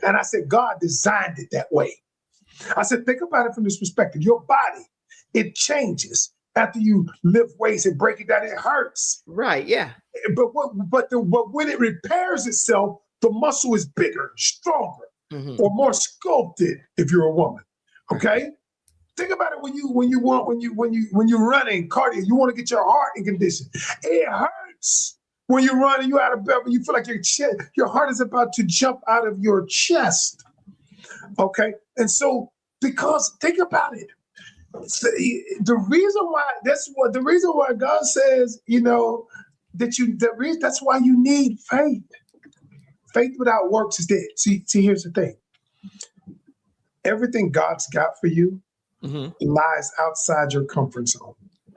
And I said, God designed it that way. I said, think about it from this perspective. Your body, it changes after you lift weights and break it down. It hurts. Right. Yeah. But when it repairs itself, the muscle is bigger, stronger, or more sculpted if you're a woman. Okay? Think about it when you're running cardio, you want to get your heart in condition. It hurts when you run and you're out of breath and you feel like your heart is about to jump out of your chest. Okay, and so because think about it, the reason why God says that's why you need faith. Faith without works is dead. See, here's the thing. Everything God's got for you lies outside your comfort zone.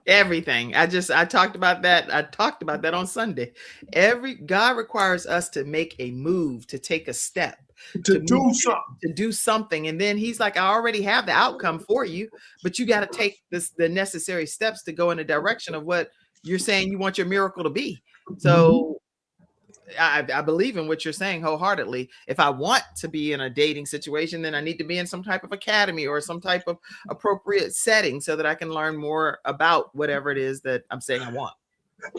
Everything. I talked about that. I talked about that on Sunday. God requires us to make a move, to take a step, to do something. And then he's like, I already have the outcome for you, but you got to take the necessary steps to go in the direction of what you're saying you want your miracle to be. So I believe in what you're saying wholeheartedly. If I want to be in a dating situation, then I need to be in some type of academy or some type of appropriate setting so that I can learn more about whatever it is that I'm saying I want.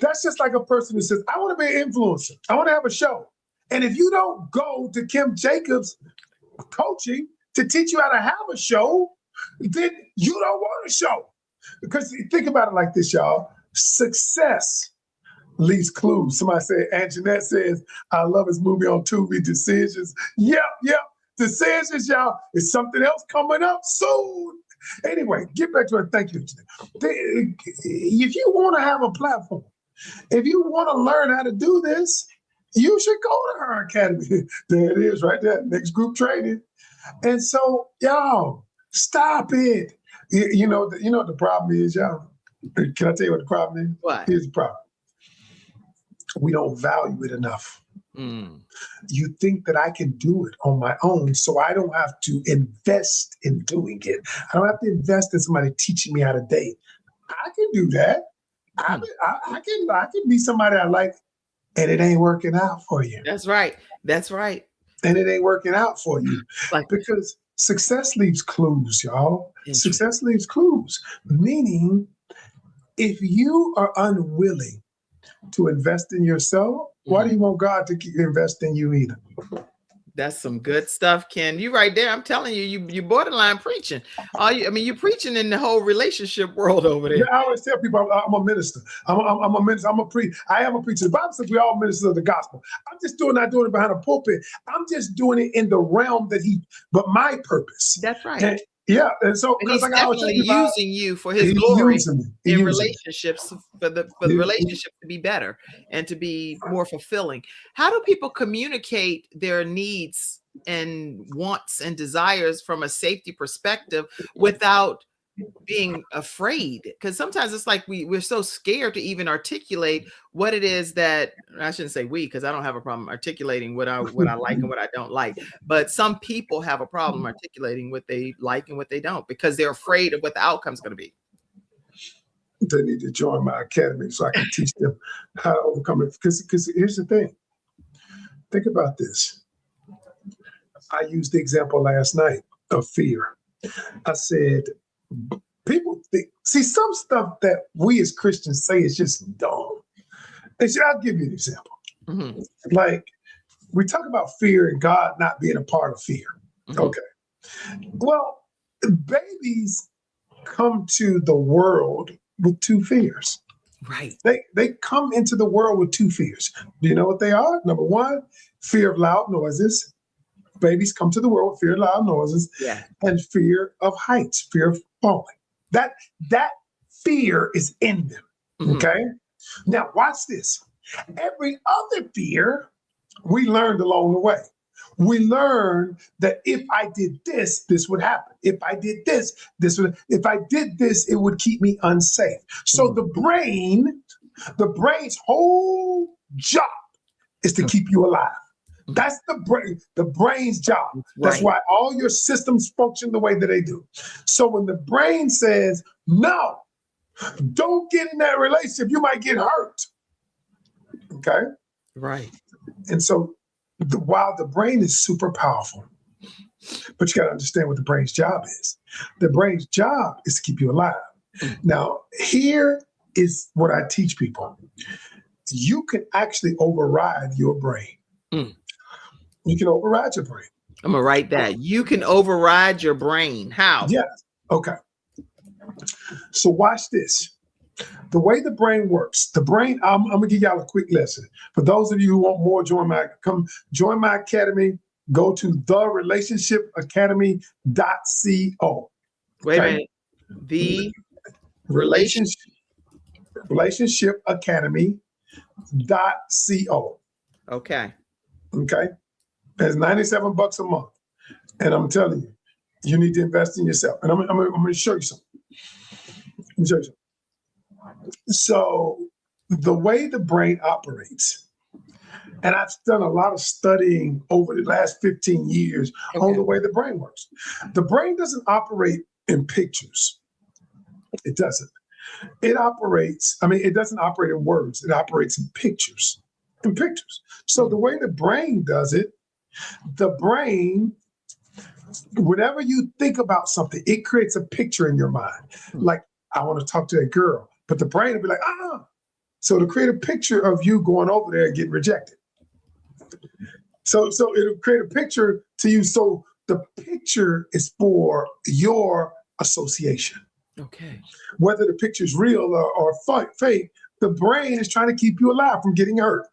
That's just like a person who says, I want to be an influencer. I want to have a show. And if you don't go to Kim Jacobs coaching to teach you how to have a show, then you don't want a show. Because think about it like this, y'all. Success leaves clues. Somebody said, Anjanette says, I love his movie on Tubi, Decisions. Yep. Decisions, y'all. There's something else coming up soon. Anyway, get back to it. Thank you. If you want to have a platform, if you want to learn how to do this, you should go to her academy. There it is right there. Next group training. And so, y'all, stop it. You know what the problem is, y'all? Can I tell you what the problem is? What? Here's the problem. We don't value it enough. You think that I can do it on my own, so I don't have to invest in doing it. I don't have to invest in somebody teaching me how to date. I can do that. I can be somebody I like, and it ain't working out for you. That's right. And it ain't working out for you. Because success leaves clues, y'all. Success leaves clues, meaning if you are unwilling to invest in yourself, why do you want God to invest in you either? That's some good stuff, Ken. You right there. I'm telling you, you borderline preaching. You're preaching in the whole relationship world over there. Yeah, I always tell people I'm a minister. I'm a minister. I am a preacher. The Bible says we all ministers of the gospel. I'm just not doing it behind a pulpit. I'm just doing it in the realm but my purpose. That's right. And so he's definitely using you for his glory in relationships for the relationship to be better and to be more fulfilling. How do people communicate their needs and wants and desires from a safety perspective without being afraid? Because sometimes it's like we're so scared to even articulate what it is that I shouldn't say because I don't have a problem articulating what I like and what I don't like, but some people have a problem articulating what they like and what they don't because they're afraid of what the outcome is going to be. They need to join my academy so I can teach them how to overcome it. Because here's the thing. Think about this. I used the example last night of fear. I said, people see some stuff that we as Christians say is just dumb. I'll give you an example. Like we talk about fear and God not being a part of fear. Okay. Well, babies come to the world with two fears. Right. They come into the world with two fears. Do you know what they are? Number one, fear of loud noises. babies come to the world with fear of loud noises and fear of heights, fear of falling. That fear is in them. Okay. Now watch this. Every other fear we learned along the way. We learned that if I did this, this would happen. If I did this, this would. If I did this, it would keep me unsafe. So the brain's whole job is to keep you alive. That's the brain's job. That's why all your systems function the way that they do. So when the brain says, no, don't get in that relationship, you might get hurt. Okay? Right. And so while the brain is super powerful, but you got to understand what the brain's job is. The brain's job is to keep you alive. Now, here is what I teach people. You can actually override your brain. You can override your brain. I'm going to write that. You can override your brain. How? Yes. Okay. So watch this. The way the brain works, the brain, I'm going to give y'all a quick lesson. For those of you who want more, join my academy. Go to therelationshipacademy.co. Wait a minute. The relationshipacademy.co. Okay. Okay. That's $97 a month. And I'm telling you, you need to invest in yourself. And I'm going to show you something. Let me show you something. So the way the brain operates, and I've done a lot of studying over the last 15 years on the way the brain works. The brain doesn't operate in pictures. It doesn't. It doesn't operate in words. It operates in pictures. So the way the brain does it, the brain, whenever you think about something, it creates a picture in your mind. Like, I want to talk to that girl, but the brain will be like, So to create a picture of you going over there and getting rejected. So it'll create a picture to you. So the picture is for your association. Okay. Whether the picture is real or fake, the brain is trying to keep you alive from getting hurt.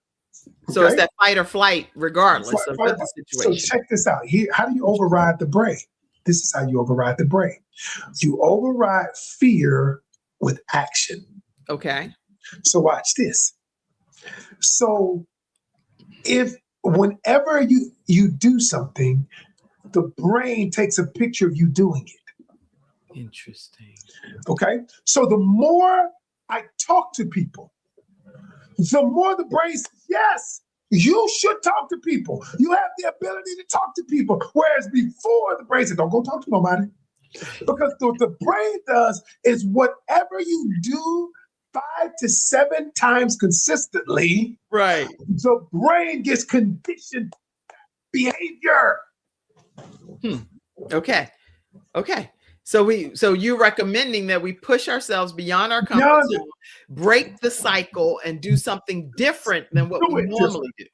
So it's that fight or flight, regardless of the situation. So check this out. Here, how do you override the brain? This is how you override the brain. You override fear with action. Okay. So watch this. So whenever you do something, the brain takes a picture of you doing it. Interesting. Okay. So the more I talk to people, the more the brain says, yes, you should talk to people. You have the ability to talk to people. Whereas before, the brain said, don't go talk to nobody. Because what the brain does is whatever you do 5 to 7 times consistently, right, the brain gets conditioned behavior. Okay. So you're recommending that we push ourselves beyond our comfort zone, break the cycle, and do something different than what we normally do.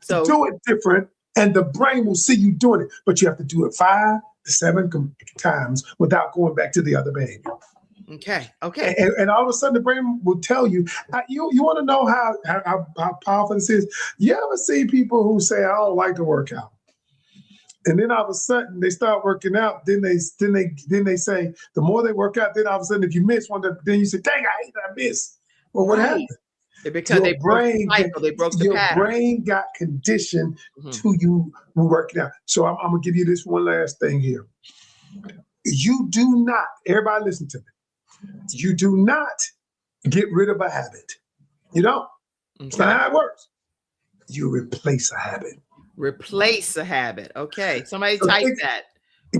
So do it different, and the brain will see you doing it. But you have to do it 5 to 7 times without going back to the other behavior. Okay. And all of a sudden, the brain will tell you. You want to know how powerful this is? You ever see people who say, "I don't like to work out," and then all of a sudden they start working out. Then they say, the more they work out, then all of a sudden, if you miss one, then you say, "Dang, I hate that I missed." Well, what happened? Because they broke the cycle, they broke the pattern. Your brain got conditioned to you working out. So I'm gonna give you this one last thing here. You do not, everybody listen to me. You do not get rid of a habit. You don't. It's not how it works. You replace a habit. Replace a habit. Okay. Somebody type that.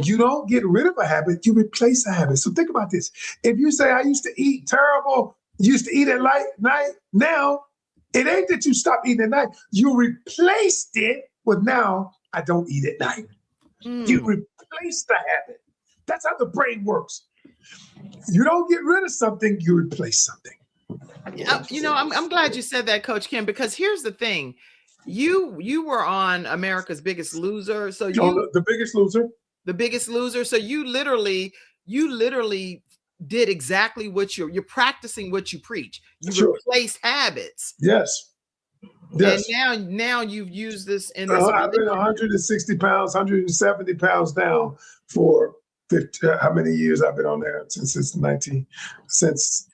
You don't get rid of a habit, you replace a habit. So think about this. If you say, I used to eat terrible, used to eat at night, now it ain't that you stopped eating at night. You replaced it with now I don't eat at night. You replace the habit. That's how the brain works. You don't get rid of something, you replace something. I'm glad you said that, Coach Kim, because here's the thing. You were on America's Biggest Loser. So The Biggest Loser. The Biggest Loser. So you literally did exactly what you're practicing what you preach. You replace habits. Yes. Yes. And now you've used this in this. I've been 160 pounds, 170 pounds down for 50, how many years I've been on there since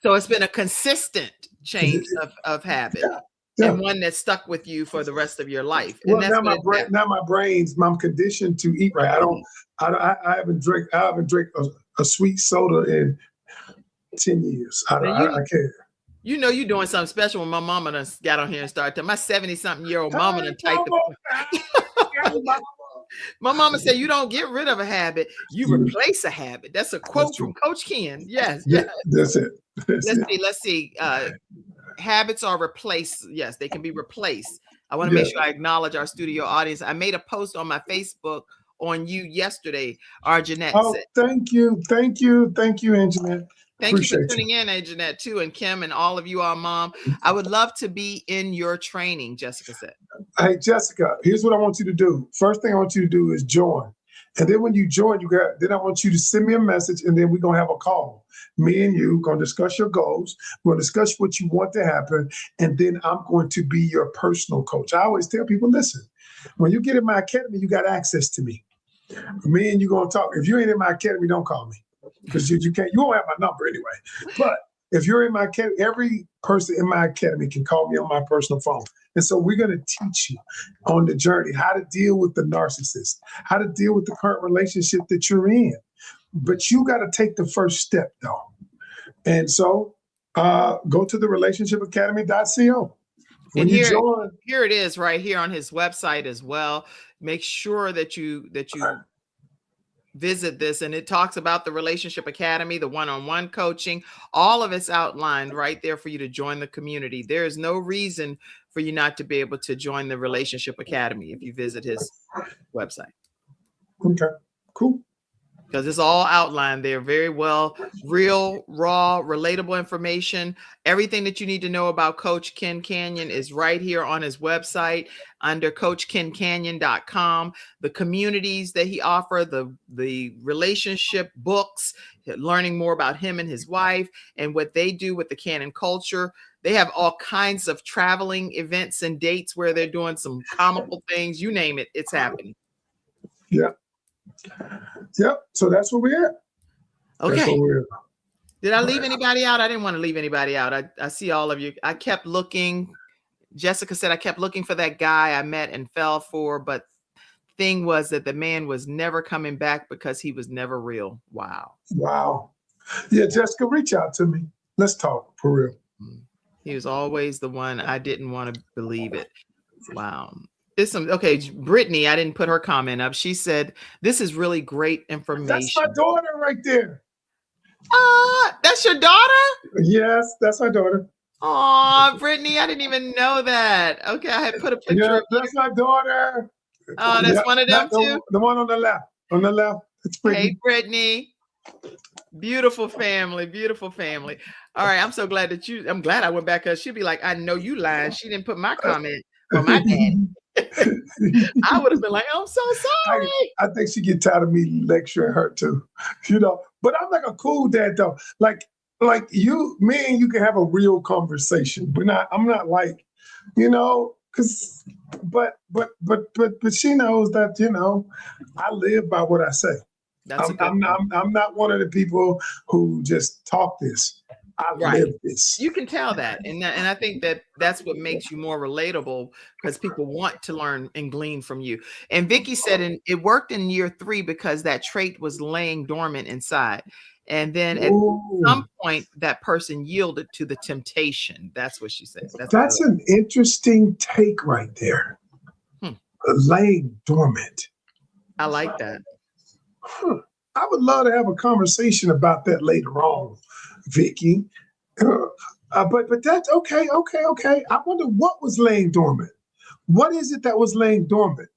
So it's been a consistent change of habit. Yeah, yeah. And one that stuck with you for the rest of your life. Well, And that's now my brain's, I'm conditioned to eat right. I haven't drank a sweet soda in 10 years. I can't. You know you're doing something special when my mama done got on here and started to my 70-something-year-old mama done typed my mama said you don't get rid of a habit, you replace a habit. That's a quote from Coach Ken. Yes. That's it. Let's see. Habits are replaced. Yes, they can be replaced. I want to make sure I acknowledge our studio audience. I made a post on my Facebook on you yesterday. Arjanette said, thank you, Anjanette. Thank you for tuning in, Anjanette, too, and Kim and all of you, our mom. I would love to be in your training, Jessica said. Hey, Jessica, here's what I want you to do. First thing I want you to do is join. And then when you join, then I want you to send me a message, and then we're going to have a call. Me and you going to discuss your goals. We're going to discuss what you want to happen. And then I'm going to be your personal coach. I always tell people, listen, when you get in my academy, you got access to me. Me and you going to talk. If you ain't in my academy, don't call me. Because you won't have my number anyway. But if you're in my academy, every person in my academy can call me on my personal phone. And so we're going to teach you on the journey how to deal with the narcissist, how to deal with the current relationship that you're in. But you got to take the first step, though. And so go to the relationshipacademy.co. And here it is right here on his website as well. Make sure that you visit this, and it talks about the Relationship Academy, the one-on-one coaching. All of it's outlined right there for you to join the community. There is no reason for you not to be able to join the Relationship Academy if you visit his website. Okay, cool. Because it's all outlined there very well. Real, raw, relatable information. Everything that you need to know about Coach Ken Canion is right here on his website under CoachKenCanion.com. The communities that he offers, the relationship books, learning more about him and his wife and what they do with the Canon culture. They have all kinds of traveling events and dates where they're doing some comical things. You name it, it's happening. Yeah. Yep. So that's where we're at. Okay. Did I leave anybody out? I didn't want to leave anybody out. I see all of you. I kept looking. Jessica said I kept looking for that guy I met and fell for, but thing was that the man was never coming back because he was never real. Wow. Yeah, Jessica, reach out to me. Let's talk for real. He was always the one. I didn't want to believe it. Wow. Brittany, I didn't put her comment up. She said, this is really great information. That's my daughter right there. That's your daughter? Yes, that's my daughter. Oh, Brittany, I didn't even know that. Okay, I had put a picture. Yeah, that's my daughter. Oh, that's one of them too? The one on the left. On the left. It's Brittany. Hey, Brittany. Beautiful family. All right, I'm so glad that I'm glad I went back because she'd be like, I know you lying. She didn't put my comment for my dad. I would have been like, I'm so sorry. I think she get tired of me lecturing her too, But I'm like a cool dad though. Like you, me and you can have a real conversation. But I'm not like, because, but she knows that I live by what I say. I'm not one of the people who just talk this. I live this. You can tell that. And I think that's what makes you more relatable because people want to learn and glean from you. And Vicky said it worked in year 3 because that trait was laying dormant inside. And then at some point, that person yielded to the temptation. That's what she said. That's an interesting take right there. Laying dormant. I like that. I would love to have a conversation about that later on, Vicky. But that's okay. I wonder what was laying dormant. What is it that was laying dormant?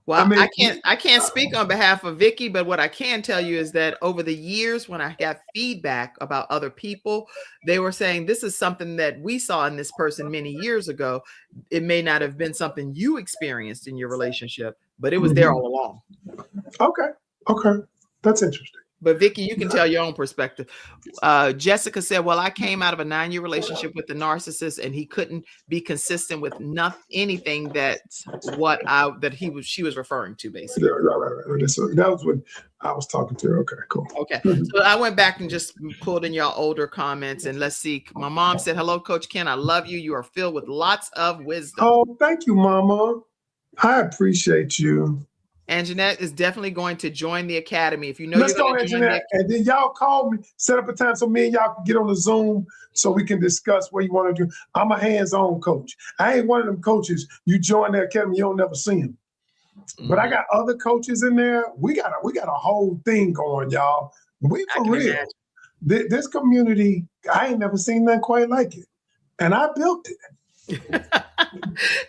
Well, I can't speak on behalf of Vicky, but what I can tell you is that over the years, when I got feedback about other people, they were saying this is something that we saw in this person many years ago. It may not have been something you experienced in your relationship, but it was there all along. Okay. That's interesting. But Vicky, you can tell your own perspective. Jessica said, well, I came out of a 9-year relationship with the narcissist and he couldn't be consistent with anything she was referring to, basically. Right. So that was when I was talking to her. Okay, cool. Okay. So I went back and just pulled in y'all older comments, and let's see. My mom said, hello, Coach Ken. I love you. You are filled with lots of wisdom. Oh, thank you, Mama. I appreciate you. And Jeanette is definitely going to join the academy. If you know Let's you're go, Jeanette. And then y'all call me, set up a time so me and y'all can get on the Zoom so we can discuss what you want to do. I'm a hands-on coach. I ain't one of them coaches. You join the academy, you don't never see them. But I got other coaches in there. We got a whole thing going, y'all. We for real. This community, I ain't never seen nothing quite like it. And I built it.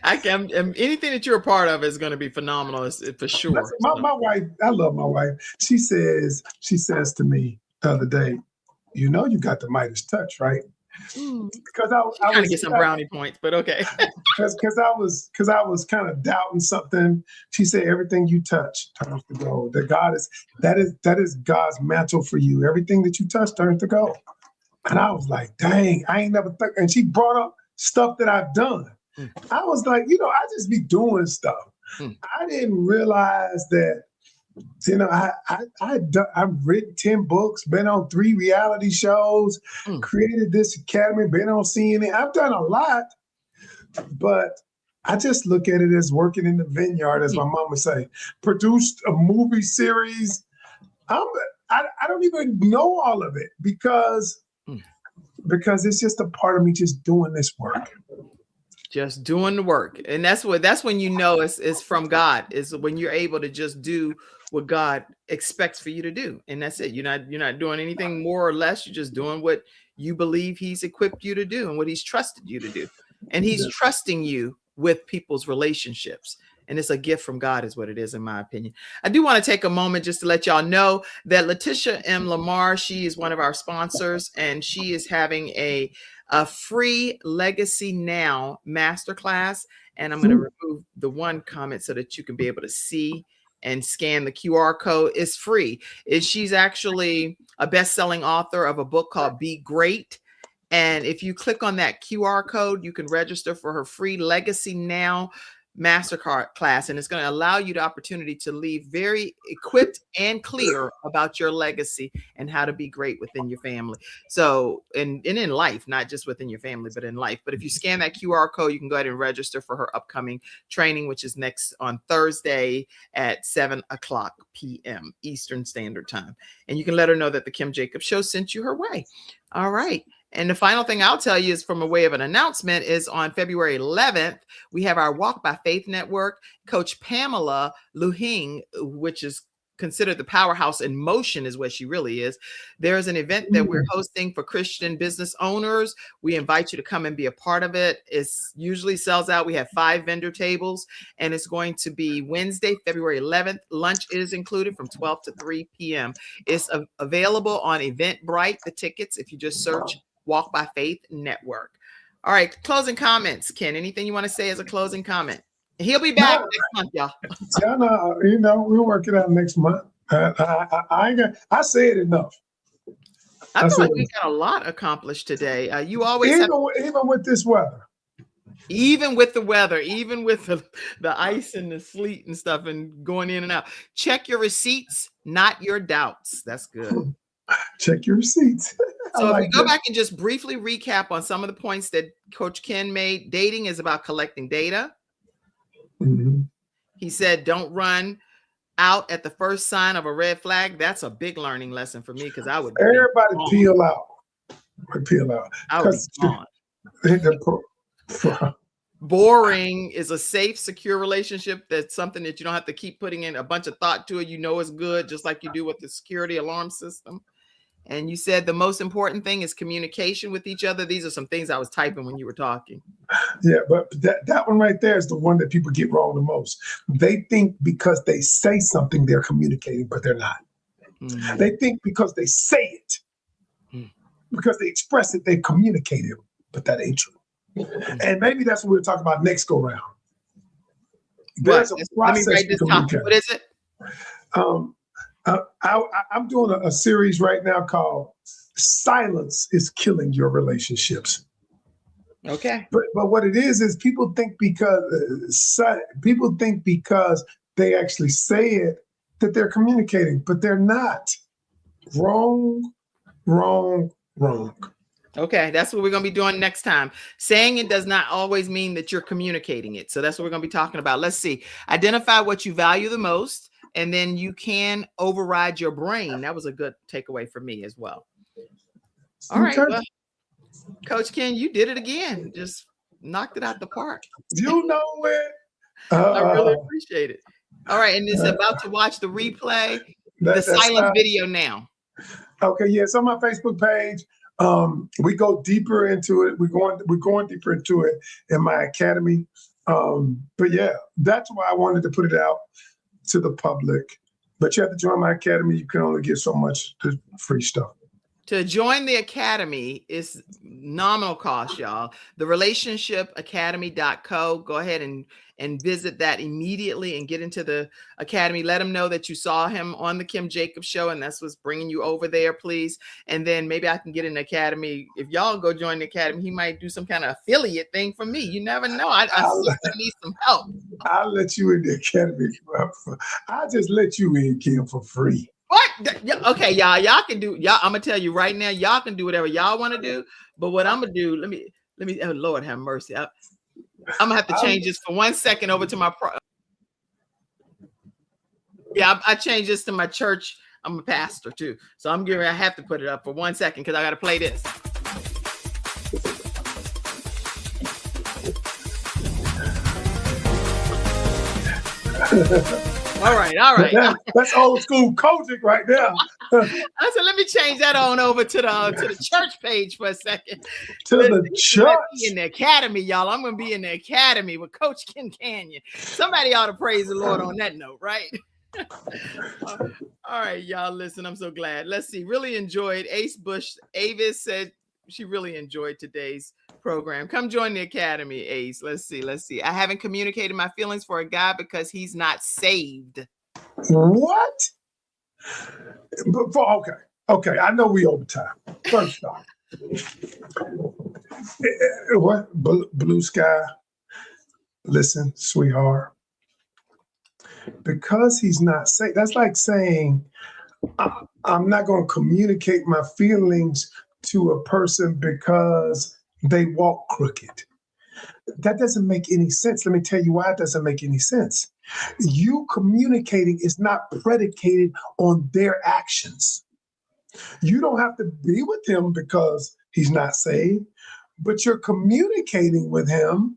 Anything that you're a part of is going to be phenomenal, for sure. Listen, my wife, I love my wife. She says to me the other day, you know, you got the Midas touch, right? Because I was trying to get some brownie points, but okay. Because I was kind of doubting something. She said, everything you touch turns to gold. That is God's mantle for you. Everything that you touch turns to gold. And I was like, dang, I ain't never thought. And she brought up stuff that I've done. I was like, I just be doing stuff. I didn't realize that, I've written 10 books, been on 3 reality shows, created this academy, been on CNN. I've done a lot, but I just look at it as working in the vineyard, as my mom would say. Produced a movie series. I don't even know all of it because it's just a part of me just doing this work. Just doing the work. And that's when you know it's from God, is when you're able to just do what God expects for you to do. And that's it. You're not doing anything more or less. You're just doing what you believe he's equipped you to do and what he's trusted you to do. And he's trusting you with people's relationships. And it's a gift from God is what it is, in my opinion. I do want to take a moment just to let y'all know that Letitia M. Lamar, she is one of our sponsors, and she is having a free Legacy Now masterclass. And I'm going to remove the one comment so that you can be able to see and scan the QR code. It's free. She's actually a best-selling author of a book called Be Great. And if you click on that QR code, you can register for her free Legacy Now mastercard class, and it's going to allow you the opportunity to leave very equipped and clear about your legacy and how to be great within your family. So, and in life, not just within your family, but in life. But if you scan that QR code, you can go ahead and register for her upcoming training, which is next on Thursday at 7:00 p.m. Eastern Standard Time. And you can let her know that the Kim Jacobs Show sent you her way. All right. And the final thing I'll tell you is, from a way of an announcement, is on February 11th, we have our Walk by Faith Network. Coach Pamela Luhing, which is considered the powerhouse in motion, is what she really is. There is an event that we're hosting for Christian business owners. We invite you to come and be a part of it. It usually sells out. We have 5 vendor tables, and it's going to be Wednesday, February 11th. Lunch is included from 12 to 3 p.m. It's available on Eventbrite, the tickets, if you just search Walk by Faith Network. All right, closing comments. Ken, anything you want to say as a closing comment? He'll be back next month, y'all. We'll work it out next month. I said enough. I feel like we got a lot accomplished today. You always even with this weather. Even with the weather, even with the ice and the sleet and stuff and going in and out. Check your receipts, not your doubts. That's good. Check your receipts. So if we go back and just briefly recap on some of the points that Coach Ken made, dating is about collecting data. He said, don't run out at the first sign of a red flag. That's a big learning lesson for me, because I would. Everybody peel out. I would be gone. Boring is a safe, secure relationship. That's something that you don't have to keep putting in a bunch of thought to it. You know it's good, just like you do with the security alarm system. And you said the most important thing is communication with each other. These are some things I was typing when you were talking. Yeah, but that one right there is the one that people get wrong the most. They think because they say something, they're communicating, but they're not. They think because they say it, because they express it, they communicate it, but that ain't true. And maybe that's what we'll talk about next go round. There's a process. Let me write this topic. What is it? I'm doing a series right now called "Silence is Killing Your Relationships." Okay. But what it is people think because they actually say it that they're communicating, but they're not. Wrong, wrong, wrong. Okay, that's what we're going to be doing next time. Saying it does not always mean that you're communicating it. So that's what we're going to be talking about. Let's see. Identify what you value the most, and then you can override your brain. That was a good takeaway for me as well. All right. Well, Coach Ken, you did it again. Just knocked it out the park. You know it. I really appreciate it. All right. And it's about to watch the replay, the silent video now. Okay. Yeah. It's on my Facebook page. We go deeper into it. We're going deeper into it in my academy. But yeah, that's why I wanted to put it out to the public. But you have to join my academy. You can only get so much free stuff. To join the academy is nominal cost, y'all. The relationshipacademy.co. Go ahead and visit that immediately and get into the academy. Let them know that you saw him on the Kim Jacobs show, and that's what's bringing you over there, please. And then maybe I can get in the academy. If y'all go join the academy, he might do some kind of affiliate thing for me. You never know. I need some help. I'll let you in the academy. I'll just let you in, Kim, for free. What? Okay, y'all can do. I'm gonna tell you right now. Y'all can do whatever y'all want to do. But what I'm gonna do? Let me. Oh, Lord have mercy. I'm gonna have to change this for 1 second over to my. I changed this to my church. I'm a pastor too, so I have to put it up for 1 second because I got to play this. All right. That's old school Kojic right there. I said, let me change that on over to the church page for a second. To the church. In the academy, y'all. I'm going to be in the academy with Coach Ken Canion. Somebody ought to praise the Lord on that note, right? All right, y'all. Listen, I'm so glad. Let's see. Really enjoyed. Avis said she really enjoyed today's program. Come join the academy, Ace. Let's see. I haven't communicated my feelings for a guy because he's not saved. What? Okay. I know we over time. First off, what? Blue sky. Listen, sweetheart. Because he's not saved. That's like saying I'm not going to communicate my feelings to a person because they walk crooked. That doesn't make any sense. Let me tell you why it doesn't make any sense. You communicating is not predicated on their actions. You don't have to be with him because he's not saved, but you're communicating with him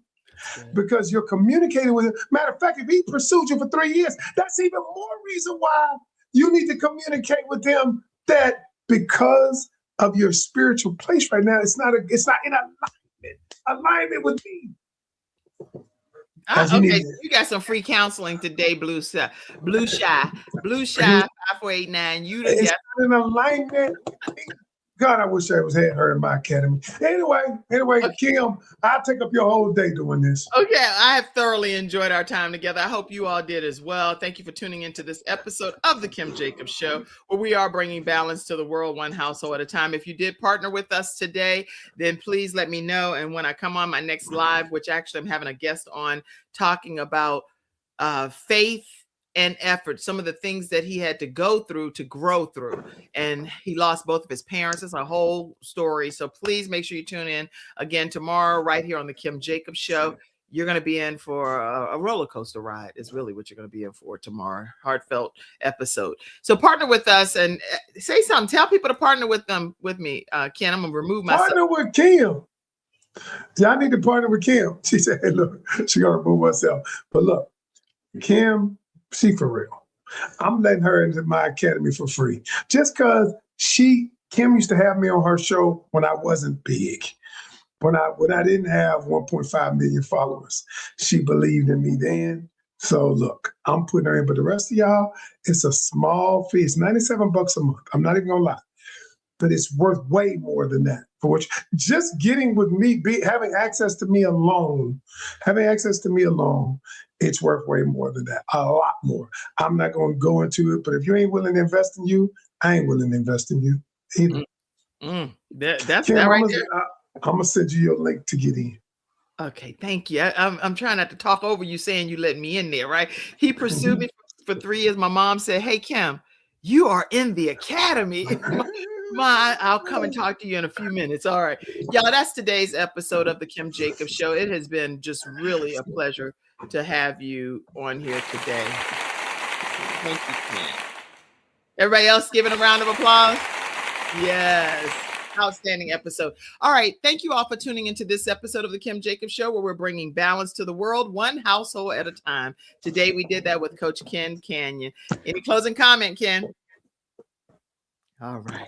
because you're communicating with him. Matter of fact, if he pursued you for 3 years, that's even more reason why you need to communicate with him, that because of your spiritual place right now, it's not in alignment with me. Okay, you got some free counseling today, Blue Shy 5489. You it's not in alignment. God, I wish I had her in my academy. Anyway, okay. Kim, I'll take up your whole day doing this. Okay, I have thoroughly enjoyed our time together. I hope you all did as well. Thank you for tuning into this episode of the Kim Jacobs Show, where we are bringing balance to the world, one household at a time. If you did partner with us today, then please let me know. And when I come on my next live, which actually I'm having a guest on talking about faith and effort, some of the things that he had to go through to grow through. And he lost both of his parents. It's a whole story. So please make sure you tune in again tomorrow right here on the Kim Jacobs Show. You're going to be in for a roller coaster ride is really what you're going to be in for tomorrow. Heartfelt episode. So partner with us and say something. Tell people to partner with me. Ken, I'm going to remove myself. Partner with Kim. Yeah, I need to partner with Kim. She said, hey, look, she's going to remove herself. But look, Kim, she for real. I'm letting her into my academy for free. Just because Kim used to have me on her show when I wasn't big. When I didn't have 1.5 million followers. She believed in me then. So look, I'm putting her in. But the rest of y'all, it's a small fee. It's $97 a month. I'm not even gonna lie. But it's worth way more than that. For which just getting with me, having access to me alone it's worth way more than that, a lot more. I'm not going to go into it, but if you ain't willing to invest in you, I ain't willing to invest in you either. That's Kim, that right I'm going to send you your link to get in. Okay, thank you. I'm trying not to talk over you saying you let me in there, right? He pursued me for 3 years. My mom said, "Hey, Kim, you are in the academy." I'll come and talk to you in a few minutes. All right. Y'all, that's today's episode of the Kim Jacobs Show. It has been just really a pleasure to have you on here today. Thank you, Kim. Everybody else giving a round of applause? Yes. Outstanding episode. All right. Thank you all for tuning into this episode of the Kim Jacobs Show, where we're bringing balance to the world, one household at a time. Today, we did that with Coach Ken Canion. Any closing comment, Ken? All right.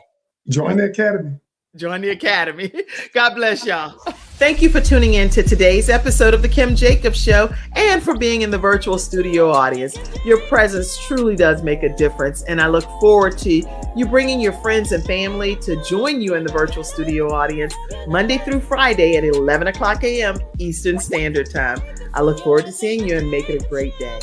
Join the academy. Join the academy. God bless y'all. Thank you for tuning in to today's episode of the Kim Jacobs Show and for being in the virtual studio audience. Your presence truly does make a difference, and I look forward to you bringing your friends and family to join you in the virtual studio audience Monday through Friday at 11 o'clock a.m. Eastern Standard Time. I look forward to seeing you and make it a great day.